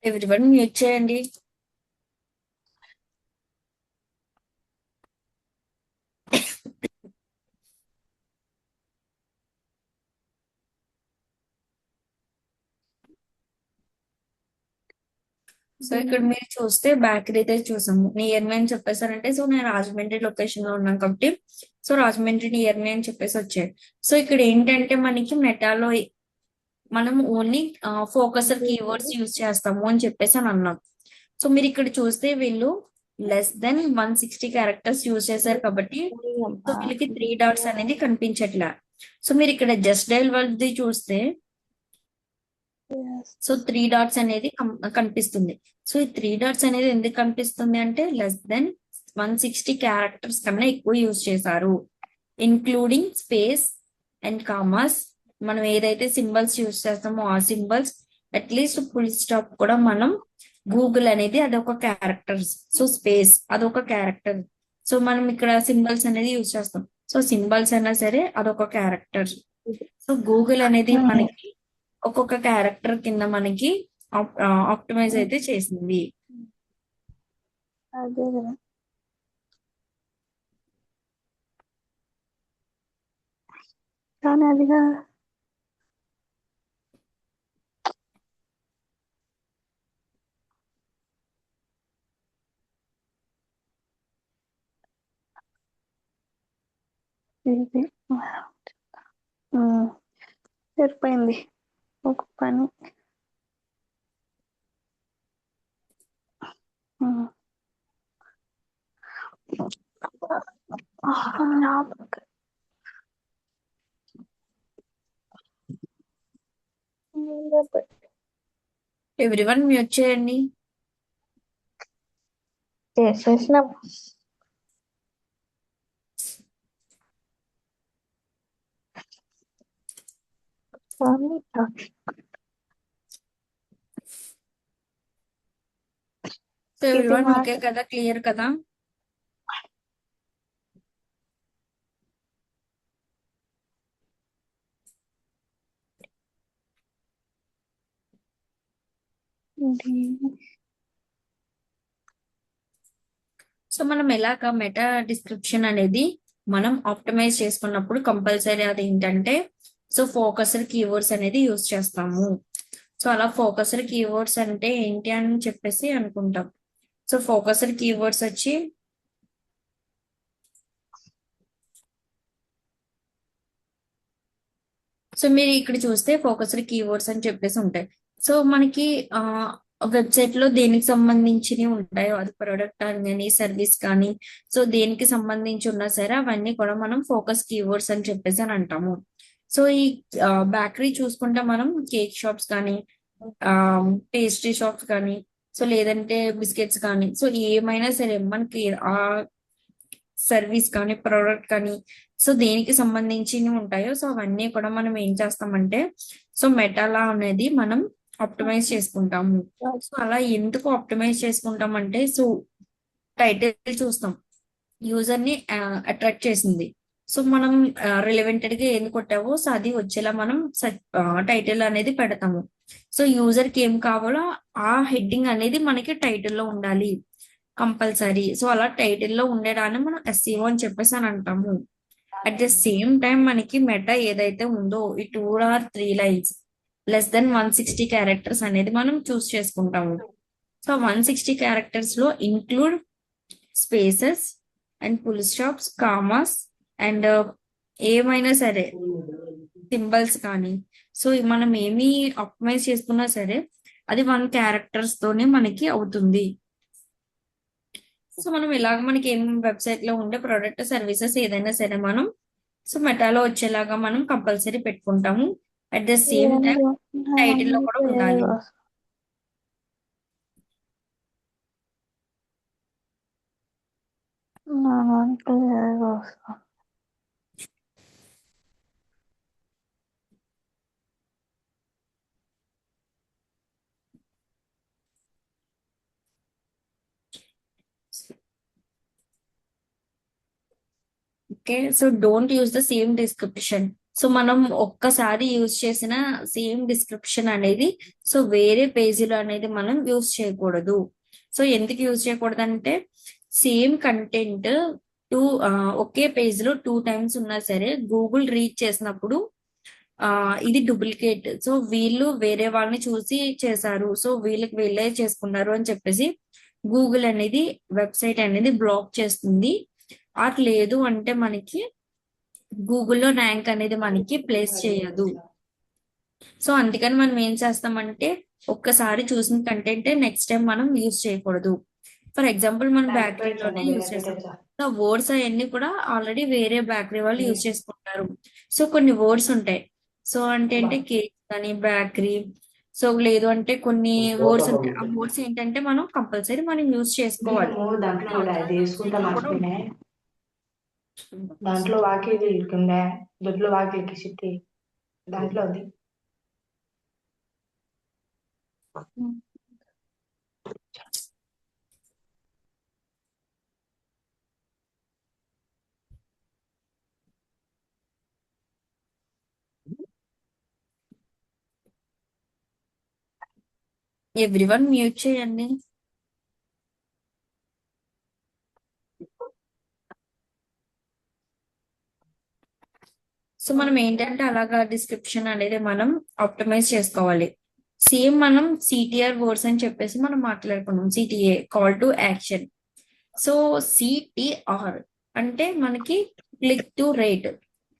ఎవ్రీవన్ మ్యూట్ చేయండి. సో ఇక్కడ మీరు చూస్తే బేకరీ అయితే చూసాము. నియర్ మీ అని చెప్పేసారంటే సో నేను రాజమండ్రి లొకేషన్ లో ఉన్నాను కాబట్టి సో రాజమండ్రి నియర్ మీ అని చెప్పేసి వచ్చాయి. సో ఇక్కడ ఏంటంటే మనకి మెటాలో మనం ఓన్లీ ఫోకసర్ కీవర్డ్స్ యూజ్ చేస్తాము అని చెప్పేసి అని అన్నాం. సో మీరు ఇక్కడ చూస్తే వీళ్ళు లెస్ దెన్ 160 క్యారెక్టర్స్ యూజ్ చేశారు కాబట్టి సో వీళ్ళకి 3 డాట్స్ అనేది కనిపించట్లే. సో మీరు ఇక్కడ జస్ట్ డైల్ వర్డ్ది చూస్తే సో 3 డాట్స్ అనేది కనిపిస్తుంది. సో ఈ 3 డాట్స్ అనేది ఎందుకు కనిపిస్తుంది అంటే లెస్ దెన్ 160 క్యారెక్టర్స్ కన్నా ఎక్కువ యూజ్ చేశారు. Including space and commas. మనం ఏదైతే సింబల్స్ యూజ్ చేస్తామో ఆ సింబల్స్ అట్లీస్ట్ ఫుల్ స్టాప్ కూడా మనం గూగుల్ అనేది అదొక క్యారెక్టర్. సో స్పేస్ అదొక క్యారెక్టర్. సో మనం ఇక్కడ సింబల్స్ అనేది యూజ్ చేస్తాం. సో సింబల్స్ అయినా సరే అదొక క్యారెక్టర్. సో గూగుల్ అనేది మనకి ఒక్కొక్క క్యారెక్టర్ కింద మనకి ఆప్టిమైజ్ అయితే చేసింది. అదే కానీ అదిగా ఇది సరిపోయింది ఒక పని. ఎవ్రీవన్ మ్యూట్ చేయండి. చేసేసినాం. సో ఎవ్రీవన్ ఓకే కదా, క్లియర్ కదా? సో మనం ఎలాగ మెటా డిస్క్రిప్షన్ అనేది మనం ఆప్టిమైజ్ చేసుకున్నప్పుడు కంపల్సరీ అది ఏంటంటే సో ఫోకస్డ్ కీవర్డ్స్ అనేది యూజ్ చేస్తాము. సో అలా ఫోకస్డ్ కీవర్డ్స్ అంటే ఏంటి అని చెప్పేసి అనుకుంటాం. సో ఫోకస్డ్ కీవర్డ్స్ వచ్చి సో మీరు ఇక్కడ చూస్తే ఫోకస్డ్ కీవర్డ్స్ అని చెప్పేసి ఉంటాయి. సో మనకి వెబ్సైట్ లో దేనికి సంబంధించినవి ఉంటాయో అది ప్రొడక్ట్ కానీ సర్వీస్ కానీ సో దేనికి సంబంధించి ఉన్నా సరే అవన్నీ కూడా మనం ఫోకస్ కీవర్డ్స్ అని చెప్పేసి అని అంటాము. సో ఈ బేకరీ చూసుకుంటే మనం కేక్ షాప్స్ కానీ పేస్ట్రీ షాప్స్ కానీ సో లేదంటే బిస్కెట్స్ కానీ సో ఏమైనా సరే మనకి ఆ సర్వీస్ కానీ ప్రోడక్ట్ కానీ సో దేనికి సంబంధించినవి ఉంటాయో సో అవన్నీ కూడా మనం ఏం చేస్తామంటే సో మెటాలా అనేది మనం ఆప్టిమైజ్ చేసుకుంటాము. సో అలా ఎందుకు ఆప్టిమైజ్ చేసుకుంటాం అంటే సో టైటిల్ చూస్తాం యూజర్ ని అట్రాక్ట్ చేసింది. సో మనం రిలవెంటెడ్ గా ఏం కొట్టావో సో అది వచ్చేలా మనం టైటిల్ అనేది పెడతాము. సో యూజర్ కి ఏం కావాలో ఆ హెడ్డింగ్ అనేది మనకి టైటిల్లో ఉండాలి కంపల్సరీ. సో అలా టైటిల్లో ఉండేదాన్ని మనం ఎస్ఈఓ అని చెప్పేసి అని అంటాము. అట్ ద సేమ్ టైం మనకి మెటా ఏదైతే ఉందో ఈ 2 or 3 lines less than 160 characters అనేది మనం చూస్ చేసుకుంటాము. సో 160 క్యారెక్టర్స్ లో include spaces and full stops commas and ఏమైనా సరే సింబల్స్ కానీ సో మనం ఏమి ఆప్టిమైజ్ చేసుకున్నా సరే అది 1 క్యారెక్టర్స్ తోనే మనకి అవుతుంది. సో మనం ఇలాగ మనకి ఏం వెబ్సైట్ లో ఉండే ప్రొడక్ట్ సర్వీసెస్ ఏదైనా సరే మనం సో మెటాలో వచ్చేలాగా మనం కంపల్సరీ పెట్టుకుంటాము. At the same time title లో కూడా ఉండాలి. Okay, so don't use the same description. So మనం ఒక్కసారి యూజ్ చేసిన సేమ్ డిస్క్రిప్షన్ అనేది సో వేరే పేజీలో అనేది మనం యూజ్ చేయకూడదు. సో ఎందుకు యూజ్ చేయకూడదు అంటే సేమ్ కంటెంట్ టూ ఒకే పేజ్ లో 2 times ఉన్నా సరే గూగుల్ రీచ్ చేసినప్పుడు ఇది డూప్లికేట్ సో వీళ్ళు వేరే వాళ్ళని చూసి చేశారు సో వీళ్ళకి వీళ్ళే చేసుకున్నారు అని చెప్పేసి గూగుల్ అనేది వెబ్సైట్ అనేది బ్లాక్ చేస్తుంది. అది లేదు అంటే మనకి గూగుల్లో ర్యాంక్ అనేది మనకి ప్లేస్ చేయదు. సో అందుకని మనం ఏం చేస్తామంటే ఒక్కసారి చూసిన కంటెంట్ నెక్స్ట్ టైం మనం యూజ్ చేయకూడదు. ఫర్ ఎగ్జాంపుల్ మనం బేకరీలోనే యూజ్ చేస్తాం. సో వర్డ్స్ అవన్నీ కూడా ఆల్రెడీ వేరే బేకరీ వాళ్ళు యూజ్ చేసుకుంటారు. సో కొన్ని వర్డ్స్ ఉంటాయి. సో అంటే కేక్ కానీ బేకరీ సో లేదు అంటే కొన్ని వర్డ్స్ ఉంటాయి. ఆ వర్డ్స్ ఏంటంటే మనం కంపల్సరీ మనం యూజ్ చేసుకోవాలి. దాంట్లో కూడా అది వేసుకుంటా కూడా మర్చిపోయినా దాంట్లో వాకిలి కింద దొడ్లో వాకిలికి చిట్టి దాంట్లో ఉంది. ఎవ్రీవన్ మ్యూట్ చేయండి. సో మనం ఏంటంటే అలాగా డిస్క్రిప్షన్ అనేది మనం ఆప్టిమైజ్ చేసుకోవాలి. సేమ్ మనం సిటిఆర్ వర్డ్స్ అని చెప్పేసి మనం మాట్లాడుకున్నాం. CTA call to action. So CTR అంటే మనకి click to rate.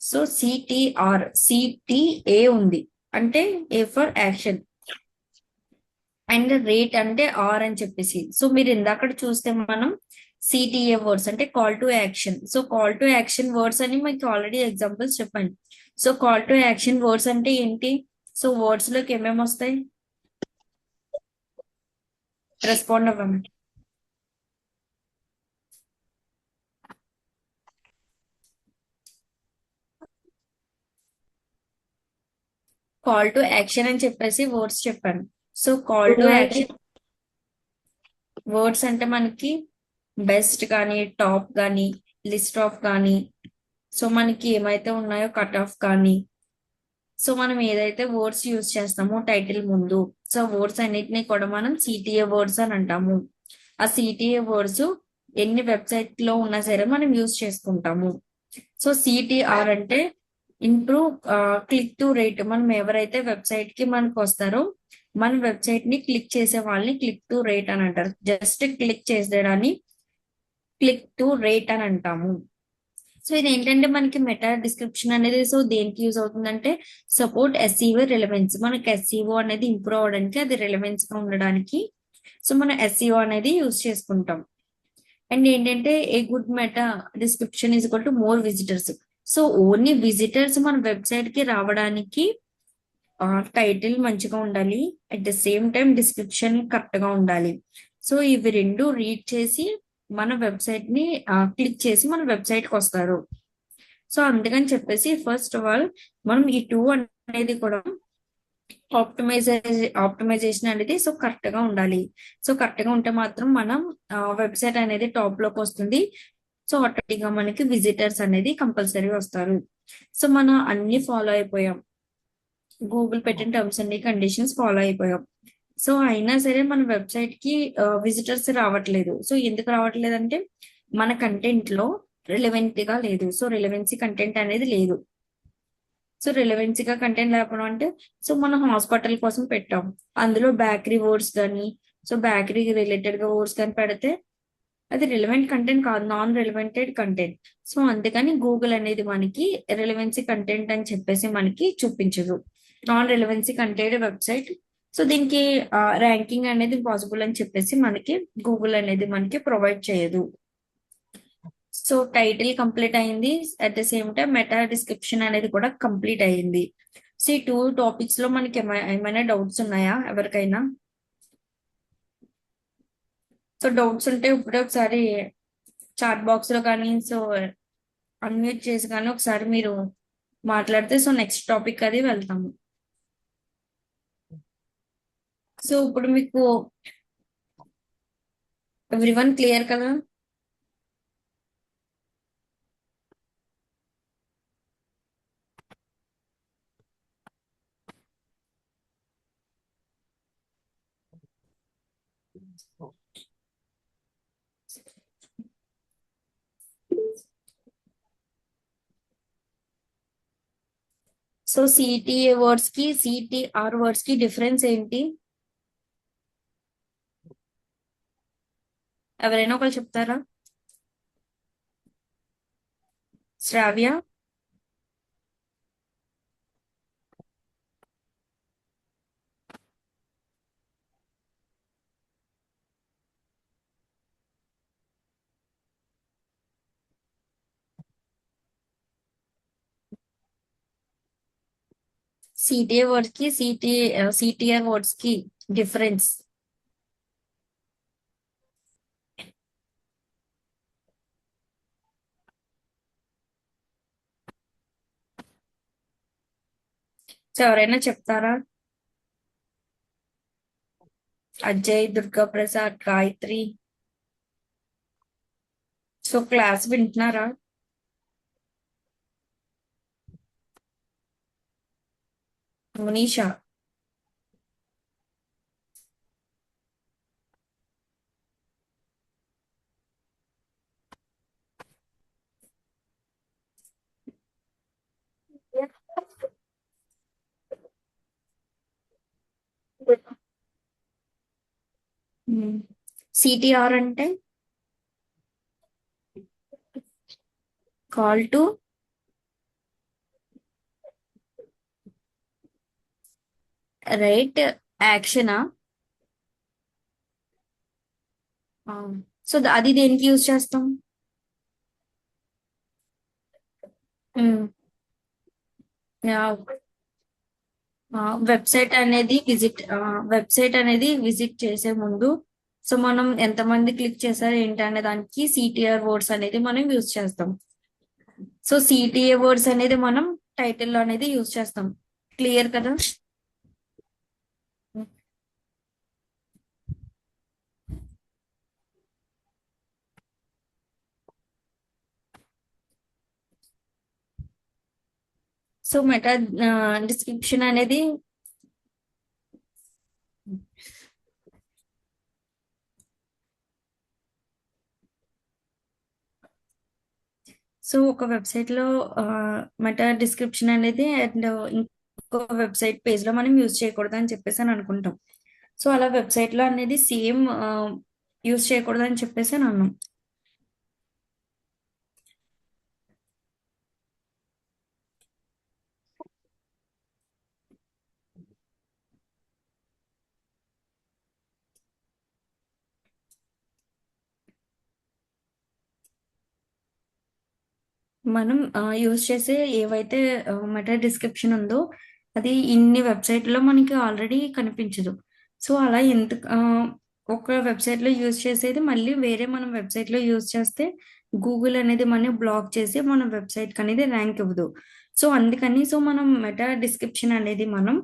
So CTR CTA ఉంది అంటే A for action and rate అంటే ఆర్ అని చెప్పేసి. సో మీరు ఇందాక చూస్తే మనం సిటిఏ వర్డ్స్ అంటే call to action. So call to action words అని మీకు ఆల్రెడీ ఎగ్జాంపుల్స్ చెప్పండి. So call to action words అంటే ఏంటి? సో వర్డ్స్ లోకి ఏమేమి వస్తాయి? రెస్పాండ్ అవ్వండి. కాల్ టు యాక్షన్ అని చెప్పేసి వర్డ్స్ చెప్పాను. So call to action words అంటే మనకి బెస్ట్ కానీ టాప్ కానీ లిస్ట్ ఆఫ్ కానీ సో మనకి ఏమైతే ఉన్నాయో కట్ ఆఫ్ కానీ సో మనం ఏదైతే వర్డ్స్ యూజ్ చేస్తామో టైటిల్ ముందు, సో వర్డ్స్ అన్నిటిని కూడా మనం సిటిఏ వర్డ్స్ అని అంటాము. ఆ సిటిఏ వర్డ్స్ ఎన్ని వెబ్సైట్ లో ఉన్నా సరే మనం యూజ్ చేసుకుంటాము. సో సిటిఆర్ అంటే ఇంప్రూవ్ క్లిక్ టు రేట్. మనం ఎవరైతే వెబ్సైట్ కి మనకు వస్తారో మన వెబ్సైట్ ని క్లిక్ చేసే వాళ్ళని క్లిక్ టు రేట్ అని అంటారు. జస్ట్ క్లిక్ చేసేదాన్ని క్లిక్ టు రేట్ అని అంటాము. సో ఇది ఏంటంటే మనకి మెటా డిస్క్రిప్షన్ అనేది సో దేనికి యూజ్ అవుతుందంటే సపోర్ట్ ఎస్ఈఓ రిలవెన్స్. మనకి ఎస్ఈఓ అనేది ఇంప్రూవ్ అవడానికి, అది రిలవెన్స్ గా ఉండడానికి సో మనం ఎస్ఈఓ అనేది యూజ్ చేసుకుంటాం. అండ్ ఏంటంటే a good meta description is equal to more visitors. So only visitors మన వెబ్సైట్ కి రావడానికి టైటిల్ మంచిగా ఉండాలి, at the same time description correct గా ఉండాలి. సో ఇవి రెండు రీడ్ చేసి మన వెబ్సైట్ ని క్లిక్ చేసి మన వెబ్సైట్ కి వస్తారు. సో అందుకని చెప్పేసి ఫస్ట్ ఆఫ్ ఆల్ మనం ఈ టూ అనేది కూడా ఆప్టిమైజేషన్ అనేది సో కరెక్ట్ గా ఉండాలి. సో కరెక్ట్ గా ఉంటే మాత్రం మనం వెబ్సైట్ అనేది టాప్ లోకి వస్తుంది. సో ఆటోమేటిక్ గా మనకి విజిటర్స్ అనేది కంపల్సరీ వస్తారు. సో మనం అన్ని ఫాలో అయిపోయాం, గూగుల్ పెట్టిన టర్మ్స్ అండ్ కండిషన్స్ ఫాలో అయిపోయాం. సో అయినా సరే మన వెబ్సైట్ కి విజిటర్స్ రావట్లేదు. సో ఎందుకు రావట్లేదు అంటే మన కంటెంట్ లో రిలవెంట్ గా లేదు. సో రిలవెన్సీ కంటెంట్ అనేది లేదు. సో రిలవెన్సీగా కంటెంట్ లేకపోవడం అంటే సో మనం హాస్పిటల్ కోసం పెట్టాం, అందులో బేకరీ వర్డ్స్ కానీ సో బేకరీ రిలేటెడ్ గా వర్డ్స్ కానీ పెడితే అది రిలవెంట్ కంటెంట్ కాదు, నాన్ రిలవెంటెడ్ కంటెంట్. సో అందుకని గూగుల్ అనేది మనకి రిలవెన్సీ కంటెంట్ అని చెప్పేసి మనకి చూపించదు. Non relevancy content website, so దీనికి ర్యాంకింగ్ అనేది పాసిబుల్ అని చెప్పేసి మనకి గూగుల్ అనేది మనకి ప్రొవైడ్ చేయదు. సో టైటిల్ కంప్లీట్ అయింది, at the same time meta description అనేది కూడా కంప్లీట్ అయ్యింది. సో ఈ టూ టాపిక్స్ లో మనకి ఏమైనా డౌట్స్ ఉన్నాయా ఎవరికైనా? సో డౌట్స్ ఉంటే ఇప్పుడే ఒకసారి చాట్ బాక్స్ లో కానీ సో అన్మ్యూట్ చేసి కానీ ఒకసారి మీరు మాట్లాడితే సో నెక్స్ట్ టాపిక్ అది వెళ్తాము. సో ఇప్పుడు మీకు ఎవ్రీవన్ క్లియర్ కదా? సో సిటిఏ వర్డ్స్ కి సిటిఆర్ వర్డ్స్ కి డిఫరెన్స్ ఏంటి? ఎవరైనా ఒకరు చెప్తారా? శ్రావ్య? సిటిఏ వర్డ్స్ కి సిటిఆర్ వర్డ్స్ కి డిఫరెన్స్. సో ఎవరైనా చెప్తారా? అజయ్, దుర్గా ప్రసాద్, గాయత్రి. సో క్లాస్ వింటున్నారా? మనీషా? సిటిఆర్ అంటే కాల్ టు రైట్ యాక్షనా? సో అది దేనికి యూజ్ చేస్తాం? వెబ్సైట్ అనేది విజిట్ చేసే ముందు సో మనం ఎంతమంది క్లిక్ చేశారు ఏంటి అనే దానికి సిటిఆర్ వర్డ్స్ అనేది మనం యూజ్ చేస్తాం. సో సిటిఏ వర్డ్స్ అనేది మనం టైటిల్ లో అనేది యూజ్ చేస్తాం. క్లియర్ కదా? సో మెటా డిస్క్రిప్షన్ అనేది సో ఒక వెబ్సైట్ లో మెటా డిస్క్రిప్షన్ అనేది అండ్ ఇంకో వెబ్సైట్ పేజ్ లో మనం యూజ్ చేయకూడదు అని చెప్పేసి అని అనుకుంటాం. సో అలా వెబ్సైట్ లో అనేది సేమ్ యూజ్ చేయకూడదు అని చెప్పేసి అని అన్నాం. మనం యూజ్ చేసే ఏవైతే మెటా డిస్క్రిప్షన్ ఉందో అది ఇన్ని వెబ్సైట్లో మనకి ఆల్రెడీ కనిపించదు. సో అలా ఎందుకు ఒక వెబ్సైట్లో యూజ్ చేసేది మళ్ళీ వేరే మనం వెబ్సైట్లో యూజ్ చేస్తే గూగుల్ అనేది మనం బ్లాక్ చేసి మన వెబ్సైట్కి అనేది ర్యాంక్ ఇవ్వదు. సో అందుకని సో మనం మెటా డిస్క్రిప్షన్ అనేది మనం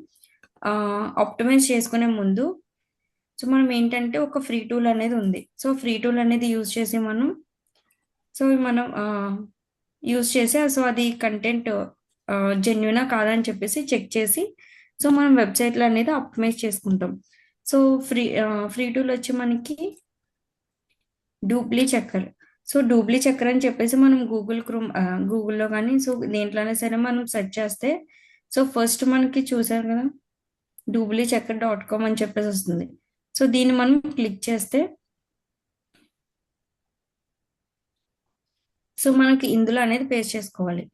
ఆప్టిమైజ్ చేసుకునే ముందు సో మనం ఏంటంటే ఒక ఫ్రీ టూల్ అనేది ఉంది. సో ఫ్రీ టూల్ అనేది యూజ్ చేసి మనం యూజ్ చేసి సో అది కంటెంట్ జెన్యునా కాదని చెప్పేసి చెక్ చేసి సో మనం వెబ్సైట్లో అనేది ఆప్టిమైజ్ చేసుకుంటాం. సో ఫ్రీ టూల్ వచ్చి మనకి డూప్లీ చెక్కర్. సో డూప్లీ చెక్కర్ అని చెప్పేసి మనం గూగుల్లో కానీ సో దేంట్లోనే సరే మనం సెర్చ్ చేస్తే సో ఫస్ట్ మనకి చూసారు కదా డూప్లీచెక్కర్.com అని చెప్పేసి వస్తుంది. సో దీన్ని మనం క్లిక్ చేస్తే సో మనకి ఇందులో అనేది పేస్ట్ చేసుకోవాలి.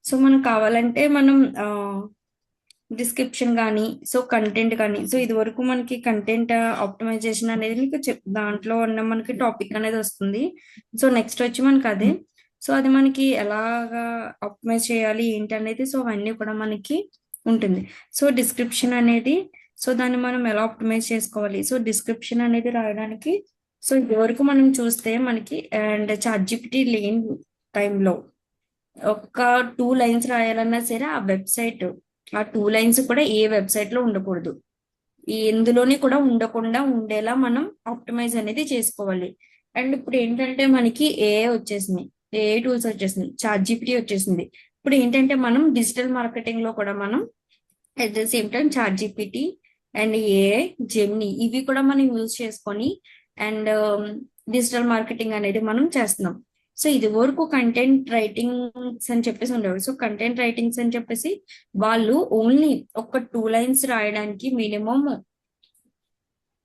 సో మనకు కావాలంటే మనం డిస్క్రిప్షన్ కానీ సో కంటెంట్ కానీ సో ఇది వరకు మనకి కంటెంట్ ఆప్టిమైజేషన్ అనేది మీకు దాంట్లో ఉన్న మనకి టాపిక్ అనేది వస్తుంది. సో నెక్స్ట్ వచ్చి మనకి అదే. సో అది మనకి ఎలాగా ఆప్టిమైజ్ చేయాలి ఏంటి అనేది సో అవన్నీ కూడా మనకి ఉంటుంది. సో డిస్క్రిప్షన్ అనేది సో దాన్ని మనం ఎలా ఆప్టిమైజ్ చేసుకోవాలి. సో డిస్క్రిప్షన్ అనేది రాయడానికి సో ఇది వరకు మనం చూస్తే మనకి అండ్ చాట్‌జిపిటి లేని టైంలో ఒక 2 లైన్స్ రాయాలన్నా సరే ఆ 2 లైన్స్ కూడా ఏ వెబ్సైట్ లో ఉండకూడదు. ఎందులోని కూడా ఉండకుండా ఉండేలా మనం ఆప్టిమైజ్ అనేది చేసుకోవాలి. అండ్ ఇప్పుడు ఏంటంటే మనకి ఏఐ వచ్చేసింది, ఏఐ టూల్స్ వచ్చేసింది, చాట్‌జిపిటి వచ్చేసింది. ఇప్పుడు ఏంటంటే మనం డిజిటల్ మార్కెటింగ్ లో కూడా మనం at the same time ChatGPT and AI, Gemini ఇవి కూడా మనం యూజ్ చేసుకొని అండ్ డిజిటల్ మార్కెటింగ్ అనేది మనం చేస్తున్నాం. సో ఇది వరకు కంటెంట్ రైటింగ్స్ అని చెప్పేసి ఉండేవారు. సో కంటెంట్ రైటింగ్స్ అని చెప్పేసి వాళ్ళు ఓన్లీ ఒక 2 లైన్స్ రాయడానికి మినిమం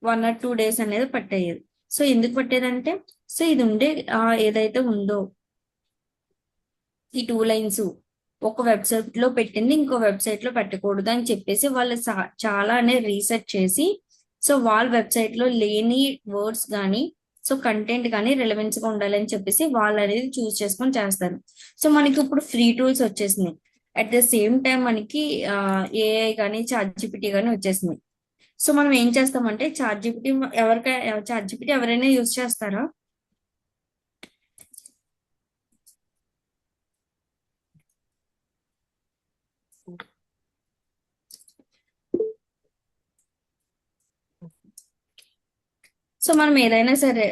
1 or 2 డేస్ అనేది పట్టేది. సో ఎందుకు పట్టేదంటే సో ఇది ఏదైతే ఉందో ఈ 2 లైన్స్ ఒక వెబ్సైట్ లో పెట్టింది ఇంకో వెబ్సైట్ లో పెట్టకూడదు అని చెప్పేసి వాళ్ళు చాలా అనేది రీసెర్చ్ చేసి సో వాళ్ళ వెబ్సైట్ లో లేని వర్డ్స్ కానీ సో కంటెంట్ కానీ రిలవెన్స్ గా ఉండాలని చెప్పేసి వాళ్ళు అనేది చూస్ చేసుకొని చేస్తారు. సో మనకి ఇప్పుడు ఫ్రీ టూల్స్ వచ్చేసినాయి. అట్ ద సేమ్ టైం మనకి ఏఐ కానీ చాట్‌జిపిటి కానీ వచ్చేసింది. సో మనం ఏం చేస్తామంటే చాట్‌జిపిటి ఎవరైనా యూజ్ చేస్తారా? సో మనం ఏదైనా సరే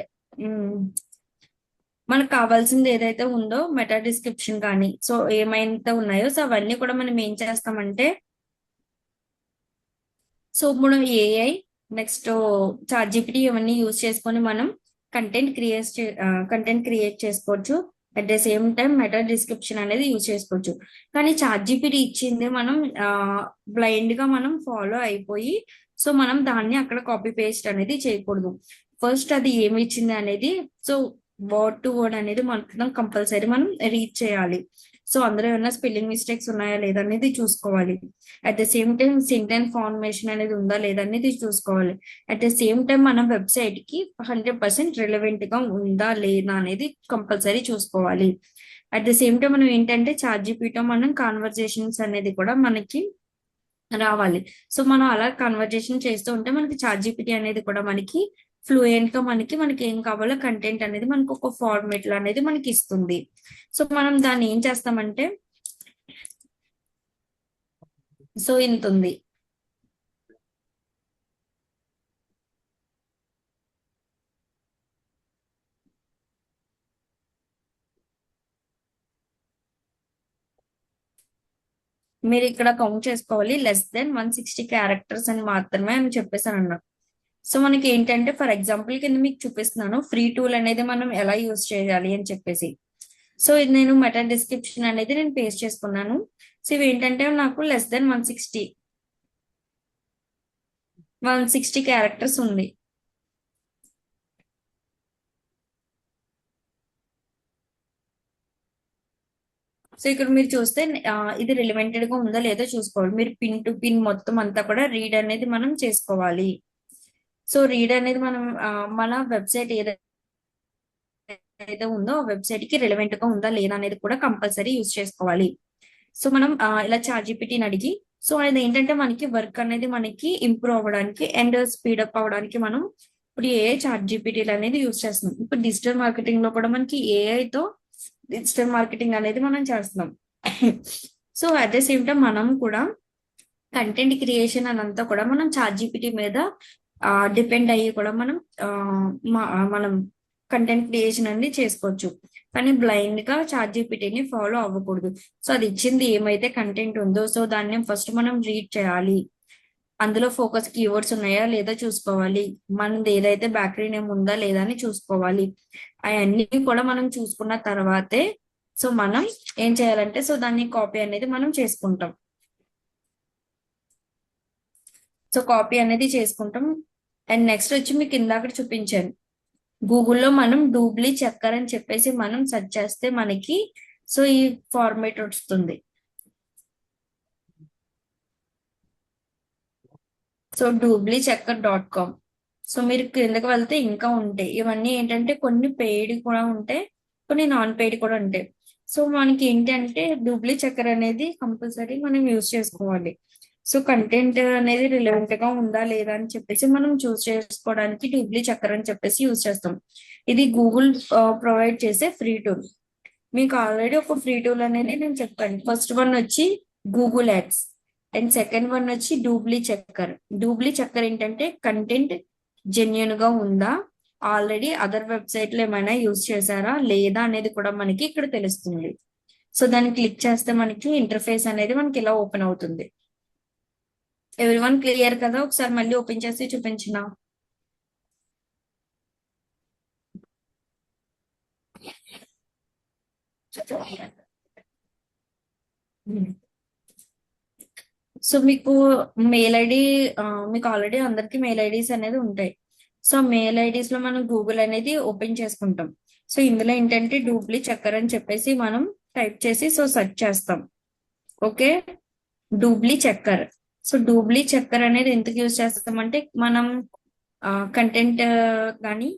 మనకు కావాల్సింది ఏదైతే ఉందో మెటా డిస్క్రిప్షన్ కానీ సో ఏమైతే ఉన్నాయో సో అవన్నీ కూడా మనం ఏం చేస్తామంటే సో ఇప్పుడు ఏఐ నెక్స్ట్ చాట్‌జిపిటి ఇవన్నీ యూజ్ చేసుకొని మనం కంటెంట్ క్రియేట్ చేసుకోవచ్చు. At the same time meta description అనేది యూజ్ చేసుకోవచ్చు. కానీ చాట్‌జిపిటి ఇచ్చింది మనం బ్లైండ్ గా మనం ఫాలో అయిపోయి సో మనం దాన్ని అక్కడ కాపీ పేస్ట్ అనేది చేయకూడదు. ఫస్ట్ అది ఏమి ఇచ్చింది అనేది సో వర్డ్ టు వర్డ్ అనేది మనం కంపల్సరీ మనం రీడ్ చేయాలి. సో అందులో ఏమైనా స్పెల్లింగ్ మిస్టేక్స్ ఉన్నాయా లేదా అనేది చూసుకోవాలి. At the same time sentence formation అనేది ఉందా లేదా అనేది చూసుకోవాలి. అట్ ద సేమ్ టైం మన వెబ్సైట్ కి 100% రిలవెంట్ గా ఉందా లేదా అనేది కంపల్సరీ చూసుకోవాలి. అట్ ద సేమ్ టైం మనం ఏంటంటే చాట్‌జిపిటితో మనం కాన్వర్జేషన్స్ అనేది కూడా మనకి రావాలి. సో మనం అలా కన్వర్జేషన్ చేస్తూ ఉంటే మనకి చాట్‌జిపిటి అనేది కూడా మనకి ఫ్లూయెంట్ గా మనకి ఏం కావాలో కంటెంట్ అనేది మనకు ఒక ఫార్మేట్ లో అనేది మనకి ఇస్తుంది. సో మనం దాన్ని ఏం చేస్తామంటే సో ఇంత ఉంది. మీరు ఇక్కడ కౌంట్ చేసుకోవాలి <160 characters అని మాత్రమే అని చెప్పేసాను అన్న. సో మనకి ఏంటంటే ఫర్ ఎగ్జాంపుల్ కింద మీకు చూపిస్తున్నాను ఫ్రీ టూల్ అనేది మనం ఎలా యూజ్ చేయాలి అని చెప్పేసి. సో ఇది నేను మెటా డిస్క్రిప్షన్ అనేది నేను పేస్ట్ చేసుకున్నాను. సో ఇవి ఏంటంటే నాకు వన్ సిక్స్టీ క్యారెక్టర్స్ ఉంది. సో ఇక్కడ మీరు చూస్తే ఇది రిలవెంటెడ్ గా ఉందా లేదో చూసుకోవాలి. మీరు పిన్ టు పిన్ మొత్తం అంతా కూడా రీడ్ అనేది మనం చేసుకోవాలి. సో రీడ్ అనేది మనం మన వెబ్సైట్ ఏదైతే ఉందో ఆ వెబ్సైట్ కి రిలవెంట్ గా ఉందా లేదా అనేది కూడా కంపల్సరీ యూజ్ చేసుకోవాలి. సో మనం ఇలా చాట్‌జీపీటీని అడిగి సో అది ఏంటంటే మనకి వర్క్ అనేది మనకి ఇంప్రూవ్ అవ్వడానికి అండ్ స్పీడప్ అవ్వడానికి మనం ఇప్పుడు ఏ చాట్‌జీపీటీలు అనేది యూజ్ చేస్తున్నాం. ఇప్పుడు డిజిటల్ మార్కెటింగ్ లో కూడా మనకి ఏఐతో డిజిటల్ మార్కెటింగ్ అనేది మనం చేస్తున్నాం. So at the same time మనం కూడా కంటెంట్ క్రియేషన్ అనంతా కూడా మనం చాట్‌జీపీటీ మీద డిపెండ్ అయ్యి కూడా మనం కంటెంట్ క్రియేషన్ అనేది చేసుకోవచ్చు. కానీ బ్లైండ్ గా చాట్‌జీపీటీని ఫాలో అవ్వకూడదు. సో అది ఇచ్చింది ఏమైతే కంటెంట్ ఉందో సో దాన్ని ఫస్ట్ మనం రీడ్ చేయాలి. అందులో ఫోకస్ కీవర్డ్స్ ఉన్నాయా లేదా చూసుకోవాలి. మనది ఏదైతే బ్యాకరీ నేమ్ ఉందా లేదా అని చూసుకోవాలి. అవన్నీ కూడా మనం చూసుకున్న తర్వాతే సో మనం ఏం చేయాలంటే సో దాన్ని కాపీ అనేది మనం చేసుకుంటాం. సో కాపీ అనేది చేసుకుంటాం. అండ్ నెక్స్ట్ వచ్చి మీకు ఇందాక చూపించాను గూగుల్లో మనం డూబ్లీ చక్కర్ అని చెప్పేసి మనం సెర్చ్ చేస్తే మనకి సో ఈ ఫార్మేట్ వస్తుంది. So dooblychecker.com. సో మీరు క్రిందకి వెళ్తే ఇంకా ఉంటాయి. ఇవన్నీ ఏంటంటే కొన్ని పెయిడ్ కూడా ఉంటాయి, కొన్ని నాన్ పెయిడ్ కూడా ఉంటాయి. సో మనకి ఏంటంటే డూబ్లీ చక్కర్ అనేది కంపల్సరీ మనం యూజ్ చేసుకోవాలి. సో కంటెంట్ అనేది రిలవెంట్ గా ఉందా లేదా అని చెప్పేసి మనం చూస్ చేసుకోవడానికి డూబ్లీ చక్కర్ అని చెప్పేసి యూజ్ చేస్తాం. ఇది గూగుల్ ప్రొవైడ్ చేసే ఫ్రీ టూల్. మీకు ఆల్రెడీ ఒక ఫ్రీ టూల్ అనేది నేను చెప్పాను. ఫస్ట్ వన్ వచ్చి Google ads and second one వచ్చి డూబ్లీ చక్కర్. డూబ్లీ చక్కర్ ఏంటంటే కంటెంట్ జెన్యున్ గా ఉందా, ఆల్రెడీ అదర్ వెబ్సైట్ లో ఏమైనా యూజ్ చేశారా లేదా అనేది కూడా మనకి ఇక్కడ తెలుస్తుంది. సో దాన్ని క్లిక్ చేస్తే మనకి ఇంటర్ఫేస్ అనేది మనకి ఇలా ఓపెన్ అవుతుంది. ఎవ్రీవన్ క్లియర్ కదా? ఒకసారి మళ్ళీ ఓపెన్ చేసి చూపించిన. సో మీకు మెయిల్ ఐడి మీకు ఆల్రెడీ అందరికి మెయిల్ ఐడీస్ అనేది ఉంటాయి. సో మెయిల్ ఐడీస్ లో మనం గూగుల్ అనేది ఓపెన్ చేసుకుంటాం. సో ఇందులో ఏంటంటే డూబ్లీ చక్కర్ అని చెప్పేసి మనం టైప్ చేసి సో సెర్చ్ చేస్తాం. ఓకే, డూబ్లీ చక్కర్. సో డూబ్లీ చక్కర్ అనేది ఎందుకు యూజ్ చేస్తామంటే మనం కంటెంట్ కానీ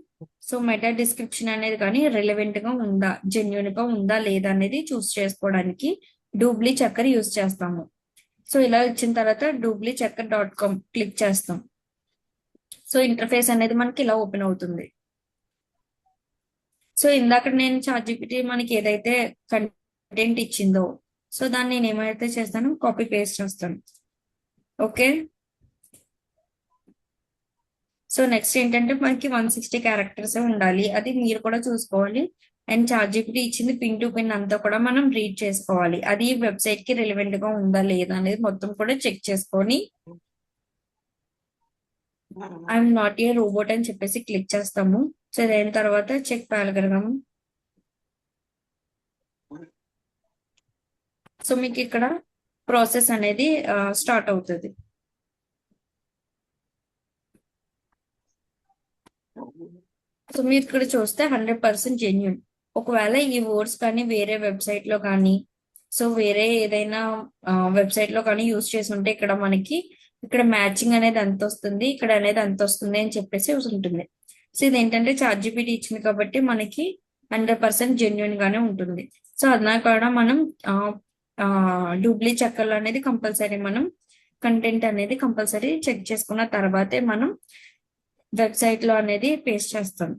సో మెటా డిస్క్రిప్షన్ అనేది కానీ రిలవెంట్ గా ఉందా, జెన్యున్ గా ఉందా లేదా అనేది చూస్ చేసుకోవడానికి డూబ్లీ చక్కర్ యూజ్ చేస్తాము. సో ఇలా వచ్చిన తర్వాత dooblychecker.com క్లిక్ చేస్తాం. సో ఇంటర్ఫేస్ అనేది మనకి ఇలా ఓపెన్ అవుతుంది. సో ఇందాక నేను చాట్‌జీపీటీ మనకి ఏదైతే కంటెంట్ ఇచ్చిందో సో దాన్ని నేను ఏమైతే చేస్తాను కాపీ పేస్ట్ చేస్తాను. ఓకే, సో నెక్స్ట్ ఏంటంటే మనకి 160 క్యారెక్టర్స్ ఉండాలి. అది మీరు కూడా చూసుకోవాలి. అండ్ చాట్‌జీపీటీ ఇచ్చింది పిన్ టు పిన్ అంతా కూడా మనం రీడ్ చేసుకోవాలి. అది వెబ్సైట్ కి రిలవెంట్ గా ఉందా లేదా అనేది మొత్తం కూడా చెక్ చేసుకొని ఐఎమ్ నాట్ ఏ రోబోట్ అని చెప్పేసి క్లిక్ చేస్తాము. సో అయిన తర్వాత చెక్ పారాగ్రామ్. సో మీకు ఇక్కడ ప్రాసెస్ అనేది స్టార్ట్ అవుతుంది. సో మీరు ఇక్కడ చూస్తే 100% జెన్యున్. ఒకవేళ ఈ వర్డ్స్ కానీ వేరే వెబ్సైట్ లో కానీ సో వేరే ఏదైనా వెబ్సైట్ లో కానీ యూజ్ చేసి ఉంటే ఇక్కడ మనకి ఇక్కడ మ్యాచింగ్ అనేది ఎంత వస్తుంది, ఇక్కడ అనేది ఎంత వస్తుంది అని చెప్పేసి ఉంటుంది. సో ఇది ఏంటంటే చాట్‌జీపీటీ ఇచ్చింది కాబట్టి మనకి 100% జెన్యున్ గానే ఉంటుంది. సో అదనా కూడా మనం డూబ్లీ చక్కర్లు అనేది కంపల్సరీ మనం కంటెంట్ అనేది కంపల్సరీ చెక్ చేసుకున్న తర్వాతే మనం వెబ్సైట్ లో అనేది పేస్ట్ చేస్తాం.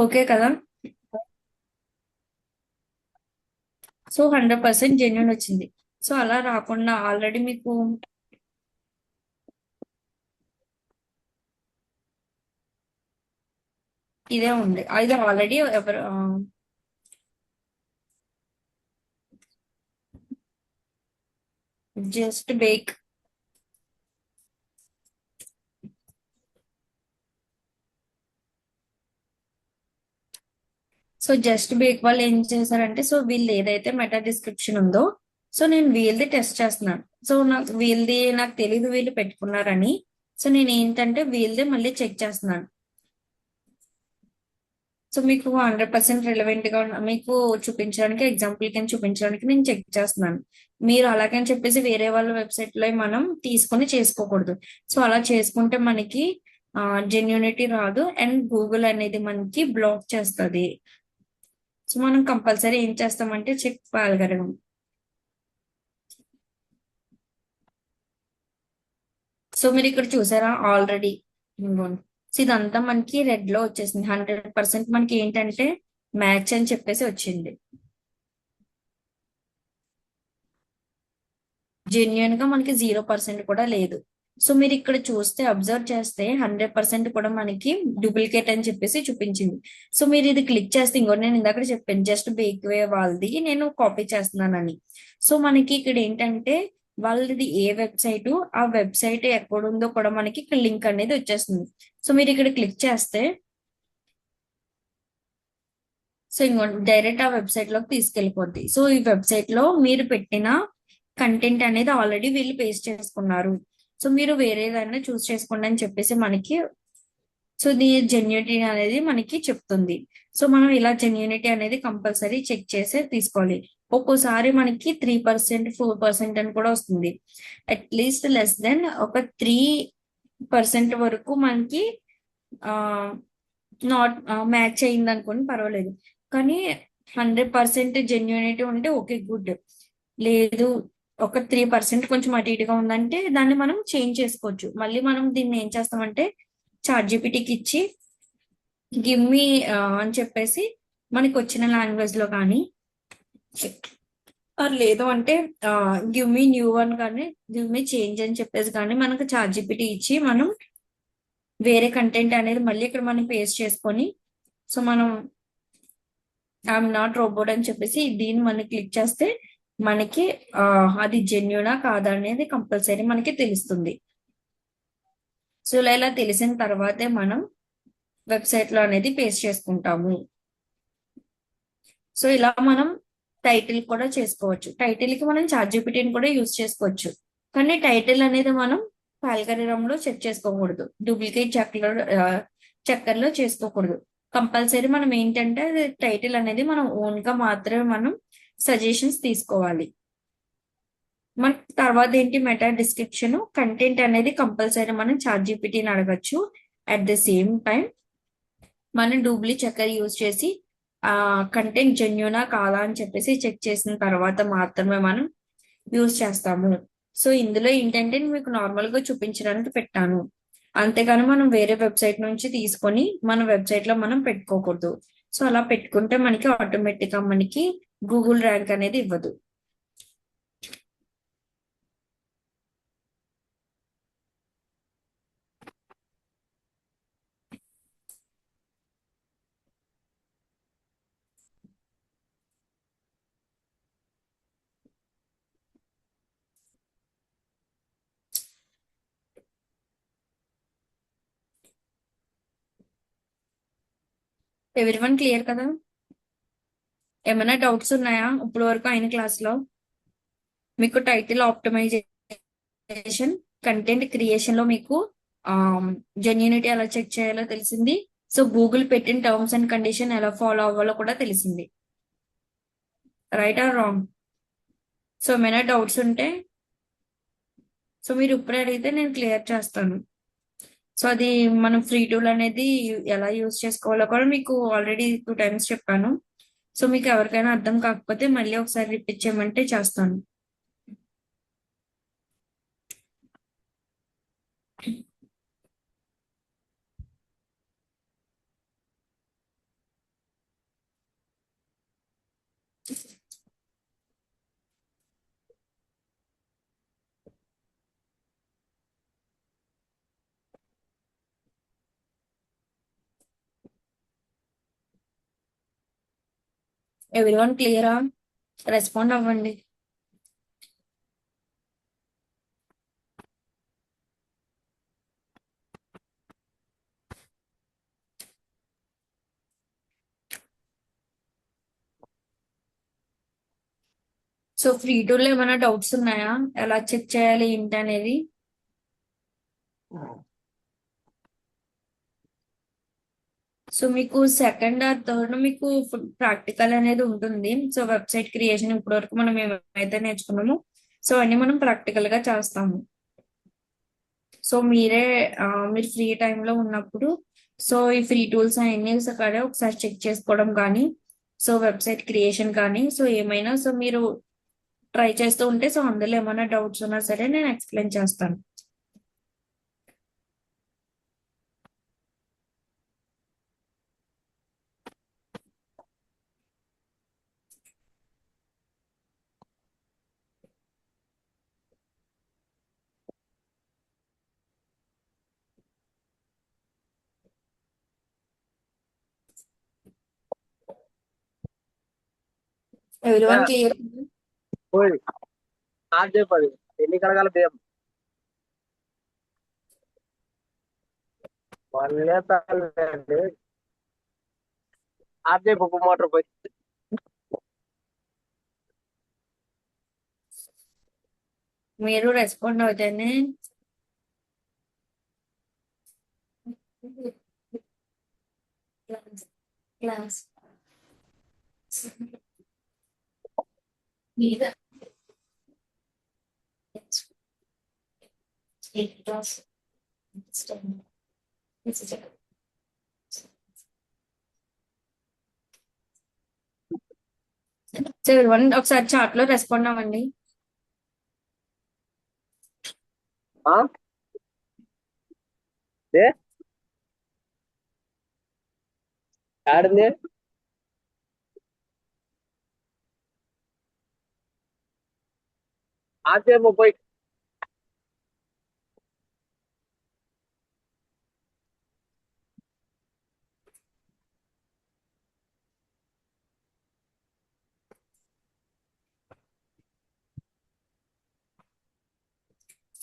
ఓకే కదా? సో 100% జెన్యున్ వచ్చింది. సో అలా రాకుండా ఆల్రెడీ మీకు ఇదే ఉంది, ఇది ఆల్రెడీ ఎవరు జస్ట్ బేక్. సో జస్ట్ బేక్ వాళ్ళు ఏం చేశారంటే, సో వీళ్ళు ఏదైతే మెటా డిస్క్రిప్షన్ ఉందో, సో నేను వీళ్ళది టెస్ట్ చేస్తున్నాను. సో నాకు వీళ్ళది నాకు తెలీదు వీళ్ళు పెట్టుకున్నారని. సో నేను ఏంటంటే వీళ్ళదే మళ్ళీ చెక్ చేస్తున్నాను. సో మీకు 100% రిలవెంట్ గా మీకు చూపించడానికి, ఎగ్జాంపుల్ కింద చూపించడానికి నేను చెక్ చేస్తున్నాను. మీరు అలాగని చెప్పేసి వేరే వాళ్ళ వెబ్సైట్ లో మనం తీసుకొని చేసుకోకూడదు. సో అలా చేసుకుంటే మనకి జెన్యూనిటీ రాదు అండ్ గూగుల్ అనేది మనకి బ్లాక్ చేస్తుంది. సో మనం కంపల్సరీ ఏం చేస్తామంటే చెక్ పాల్గొనడం. సో మీరు ఇక్కడ చూసారా ఆల్రెడీ. సో ఇదంతా మనకి రెడ్ లో వచ్చేసింది. 100% మనకి ఏంటంటే మ్యాచ్ అని చెప్పేసి వచ్చింది. జెన్యున్ గా మనకి 0% కూడా లేదు. సో మీరు ఇక్కడ చూస్తే అబ్జర్వ్ చేస్తే 100% కూడా మనకి డూప్లికేట్ అని చెప్పేసి చూపించింది. సో మీరు ఇది క్లిక్ చేస్తే, ఇంకోటి నేను ఇందాక చెప్పాను జస్ట్ బేక్వే వాళ్ళది నేను కాపీ చేస్తున్నానని. సో మనకి ఇక్కడ ఏంటంటే వాళ్ళది ఏ వెబ్సైట్, ఆ వెబ్సైట్ ఎక్కడుందో కూడా మనకి ఇక్కడ లింక్ అనేది వచ్చేస్తుంది. సో మీరు ఇక్కడ క్లిక్ చేస్తే, సో ఇంకో డైరెక్ట్ ఆ వెబ్సైట్ లోకి తీసుకెళ్ళిపోద్ది. సో ఈ వెబ్సైట్ లో మీరు పెట్టిన కంటెంట్ అనేది ఆల్రెడీ వీళ్ళు పేస్ట్ చేసుకున్నారు. సో మీరు వేరేదైనా చూస్ చేసుకోండి అని చెప్పేసి మనకి, సో దీని జెన్యూనిటీ అనేది మనకి చెప్తుంది. సో మనం ఇలా జెన్యూనిటీ అనేది కంపల్సరీ చెక్ చేసి తీసుకోవాలి. ఒక్కోసారి మనకి 3%, 4% అని కూడా వస్తుంది. అట్లీస్ట్ లెస్ దెన్ ఒక 3% వరకు మనకి నాట్ మ్యాచ్ అయింది అనుకోండి, పర్వాలేదు. కానీ 100% జెన్యూనిటీ ఉంటే ఓకే గుడ్. లేదు ఒక 3% కొంచెం అటు ఇటుగా ఉందంటే దాన్ని మనం చేంజ్ చేసుకోవచ్చు. మళ్ళీ మనం దీన్ని ఏం చేస్తామంటే చాట్ జీపీటీకి ఇచ్చి గివ్ మీ అని చెప్పేసి మనకి వచ్చిన లాంగ్వేజ్ లో కానీ, లేదు అంటే గివ్ మీ న్యూ వన్ కానీ, గివ్ మీ చేంజ్ అని చెప్పేసి కానీ మనకు చాట్ జీపీటీ ఇచ్చి మనం వేరే కంటెంట్ అనేది మళ్ళీ ఇక్కడ మనం పేస్ట్ చేసుకొని, సో మనం ఐఎమ్ నాట్ రోబోట్ అని చెప్పేసి దీన్ని మనం క్లిక్ చేస్తే మనకి అది జెన్యునా కాదా అనేది కంపల్సరీ మనకి తెలుస్తుంది. సో ఇలా తెలిసిన తర్వాతే మనం వెబ్సైట్ లో అనేది పేస్ట్ చేసుకుంటాము. సో ఇలా మనం టైటిల్ కూడా చేసుకోవచ్చు. టైటిల్ కి మనం చాట్ జీపీటీని కూడా యూజ్ చేసుకోవచ్చు. కానీ టైటిల్ అనేది మనం పాల్గొనడంలో చెక్ చేసుకోకూడదు. డూప్లికేట్ చక్కర్లో చేసుకోకూడదు. కంపల్సరీ మనం ఏంటంటే టైటిల్ అనేది మనం ఓన్ గా మాత్రమే మనం సజెషన్స్ తీసుకోవాలి. మన తర్వాత ఏంటి మెటా డిస్క్రిప్షన్, కంటెంట్ అనేది కంపల్సరీ మనం చాట్ జీపీటీని అడగచ్చు. అట్ ద సేమ్ టైం మనం డూప్లీ చక్కర్ యూజ్ చేసి కంటెంట్ జెన్యునా కాదా అని చెప్పేసి చెక్ చేసిన తర్వాత మాత్రమే మనం యూజ్ చేస్తాము. సో ఇందులో ఏంటంటే నేను మీకు నార్మల్ గా చూపించడానికి పెట్టాను. అంతేగాని మనం వేరే వెబ్సైట్ నుంచి తీసుకొని మన వెబ్సైట్ లో మనం పెట్టుకోకూడదు. సో అలా పెట్టుకుంటే మనకి ఆటోమేటిక్ గా మనకి గూగుల్ ర్యాంక్ అనేది ఇవ్వదు. ఎవరివన్ క్లియర్ కదా? ఏమైనా డౌట్స్ ఉన్నాయా ఇప్పటి వరకు అయిన క్లాస్ లో? మీకు టైటిల్ ఆప్టిమైజేషన్, కంటెంట్ క్రియేషన్ లో మీకు జెన్యూనిటీ ఎలా చెక్ చేయాలో తెలిసింది. సో గూగుల్ పెట్టిన టర్మ్స్ అండ్ కండిషన్ ఎలా ఫాలో అవ్వాలో కూడా తెలిసింది. Right are wrong? సో ఏమైనా డౌట్స్ ఉంటే సో మీరు ఇప్పుడే అడిగితే నేను క్లియర్ చేస్తాను. సో అది మనం ఫ్రీ టూల్ అనేది ఎలా యూజ్ చేసుకోవాలో కూడా మీకు ఆల్రెడీ 2 times చెప్పాను. సో మీకు ఎవరికైనా అర్థం కాకపోతే మళ్ళీ ఒకసారి రిపీట్ చేయమంటే చేస్తాను. ఎవ్రీవన్ క్లియరా? రెస్పాండ్ అవ్వండి. సో ఫ్రీ టూల్ ఏమైనా డౌట్స్ ఉన్నాయా? ఎలా చెక్ చేయాలి ఏంటి అనేది? సో మీకు సెకండ్ ఆర్ థర్డ్ మీకు ప్రాక్టికల్ అనేది ఉంటుంది. సో వెబ్సైట్ క్రియేషన్ ఇప్పటి వరకు మనం ఏమైతే నేర్చుకున్నామో సో అన్ని మనం ప్రాక్టికల్ గా చేస్తాము. సో మీరు ఫ్రీ టైంలో ఉన్నప్పుడు సో ఈ ఫ్రీ టూల్స్ అన్ని సరే ఒకసారి చెక్ చేసుకోవడం కానీ సో వెబ్సైట్ క్రియేషన్ కానీ సో ఏమైనా సో మీరు ట్రై చేస్తూ ఉంటే సో అందులో ఏమైనా డౌట్స్ ఉన్నా సరే నేను ఎక్స్ప్లెయిన్ చేస్తాను. Everyone clear? ఓయ్ నాకు చెప్పదు ఎన్ని కడగాలి బియ్యం వాళ్ళే తాగలేండి. ఆర్జే ఉప్పు మోటార్ పోయి మీరు రెస్పాండ్ అవుతేనే క్లాస్ మీద సో ఎవరివన్ ఒకసారి చాట్ లో రెస్పాండ్ అవ్వండి. ఆ? ఏ ఆడింది ఆర్జే పోయి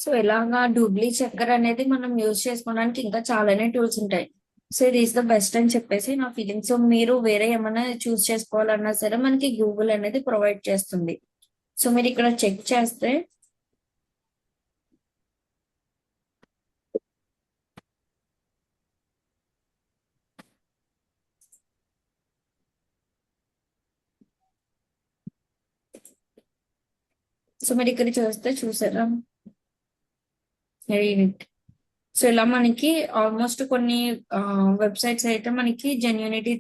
సో ఇలాగా డూబ్లీ చెక్కర్ అనేది మనం యూజ్ చేసుకోవడానికి ఇంకా చాలానే టూల్స్ ఉంటాయి. సో ఇది ఈస్ ద బెస్ట్ అని చెప్పేసి నా ఫీలింగ్. సో మీరు వేరే ఏమైనా చూస్ చేసుకోవాలన్నా సరే మనకి గూగుల్ అనేది ప్రొవైడ్ చేస్తుంది. సో మీరు ఇక్కడ చెక్ చేస్తే సో మీరు ఇక్కడ చూసారా రీడ్. సో ఇలా మనకి ఆల్మోస్ట్ కొన్ని వెబ్సైట్స్ అయితే మనకి జెన్యూనిటీ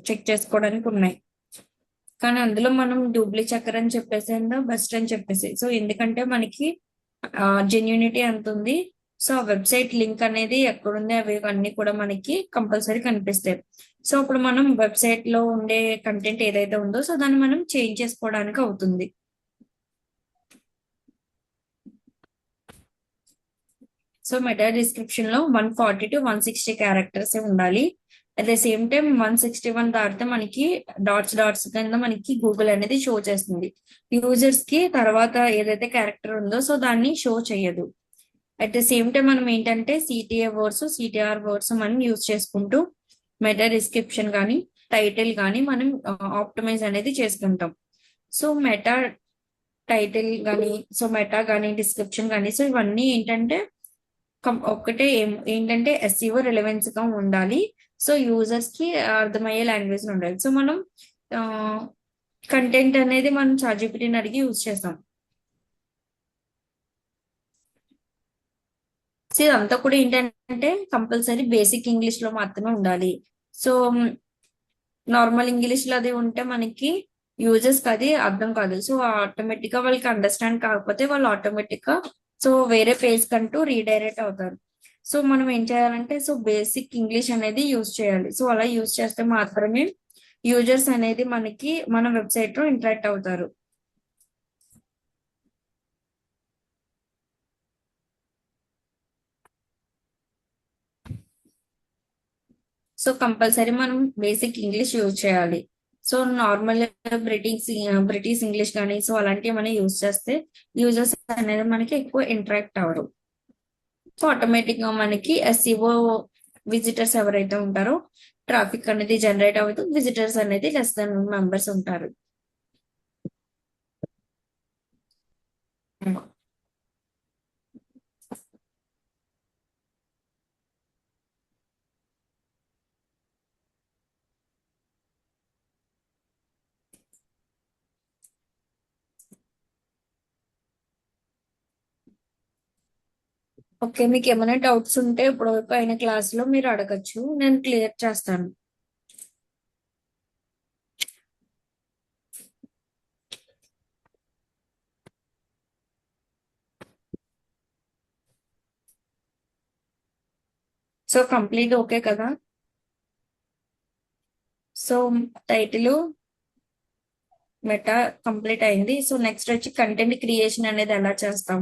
చెక్ చేసుకోవడానికి ఉన్నాయి. కానీ అందులో మనం డూబ్లీ చక్కర్ అని చెప్పేసి బెస్ట్ అని చెప్పేసి సో ఎందుకంటే మనకి జెన్యూనిటీ ఎంత ఉంది సో ఆ వెబ్సైట్ లింక్ అనేది ఎక్కడుంది అవి అన్ని కూడా మనకి కంపల్సరీ కనిపిస్తాయి. సో ఇప్పుడు మనం వెబ్సైట్ లో ఉండే కంటెంట్ ఏదైతే ఉందో సో దాన్ని మనం చేంజ్ చేసుకోవడానికి అవుతుంది. సో మెటా డిస్క్రిప్షన్ లో 140 to 160 క్యారెక్టర్స్ ఉండాలి. అట్ ద సేమ్ టైం 161 దాటితే మనకి డాట్స్ కింద మనకి గూగుల్ అనేది షో చేస్తుంది. యూజర్స్ కి తర్వాత ఏదైతే క్యారెక్టర్ ఉందో సో దాన్ని షో చేయదు. అట్ ద సేమ్ టైం మనం ఏంటంటే సిటిఆర్ వర్డ్స్ మనం యూజ్ చేసుకుంటూ మెటా డిస్క్రిప్షన్ కానీ టైటిల్ కానీ మనం ఆప్టిమైజ్ అనేది చేసుకుంటాం. సో మెటా టైటిల్ కానీ సో మెటా కానీ డిస్క్రిప్షన్ కానీ సో ఇవన్నీ ఏంటంటే ఒకటే ఏంటంటే ఎస్ఈఓ రిలవెన్స్ గా ఉండాలి. సో యూజర్స్ కి అర్థమయ్యే లాంగ్వేజ్ ఉండాలి. సో మనం కంటెంట్ అనేది మనం చాట్‌జిపిటిని అడిగి యూజ్ చేస్తాం. సో ఇదంతా కూడా ఏంటంటే కంపల్సరీ బేసిక్ ఇంగ్లీష్ లో మాత్రమే ఉండాలి. సో నార్మల్ ఇంగ్లీష్ లో అది ఉంటే మనకి యూజర్స్ కి అది అర్థం కాదు. సో ఆటోమేటిక్ గా వాళ్ళకి అండర్స్టాండ్ కాకపోతే వాళ్ళు ఆటోమేటిక్ గా సో వేరే పేజ్ కంటూ రీడైరెక్ట్ అవుతారు. సో మనం ఏం చేయాలంటే సో బేసిక్ ఇంగ్లీష్ అనేది యూజ్ చేయాలి. సో అలా యూజ్ చేస్తే మాత్రమే యూజర్స్ అనేది మనకి మన వెబ్సైట్ లో ఇంటరాక్ట్ అవుతారు. సో కంపల్సరీ మనం బేసిక్ ఇంగ్లీష్ యూజ్ చేయాలి. సో నార్మల్ బ్రిటిష్ ఇంగ్లీష్ కానీ సో అలాంటివి మనం యూజ్ చేస్తే యూజర్స్ అనేది మనకి ఎక్కువ ఇంటరాక్ట్ అవ్వరు. సో ఆటోమేటిక్ గా మనకి ఎస్ఈఓ విజిటర్స్ ఎవరైతే ఉంటారో ట్రాఫిక్ అనేది జనరేట్ అవుతుంది. విజిటర్స్ అనేది లెస్ దెన్ మెంబర్స్ ఉంటారు. ఓకే, మీకు ఏమైనా డౌట్స్ ఉంటే ఇప్పటివరకు అయిన క్లాస్ లో మీరు అడగచ్చు, నేను క్లియర్ చేస్తాను. సో కంప్లీట్ ఓకే కదా? సో టైటిల్ మెటా కంప్లీట్ అయింది. సో నెక్స్ట్ వచ్చి కంటెంట్ క్రియేషన్ అనేది ఎలా చేస్తాం.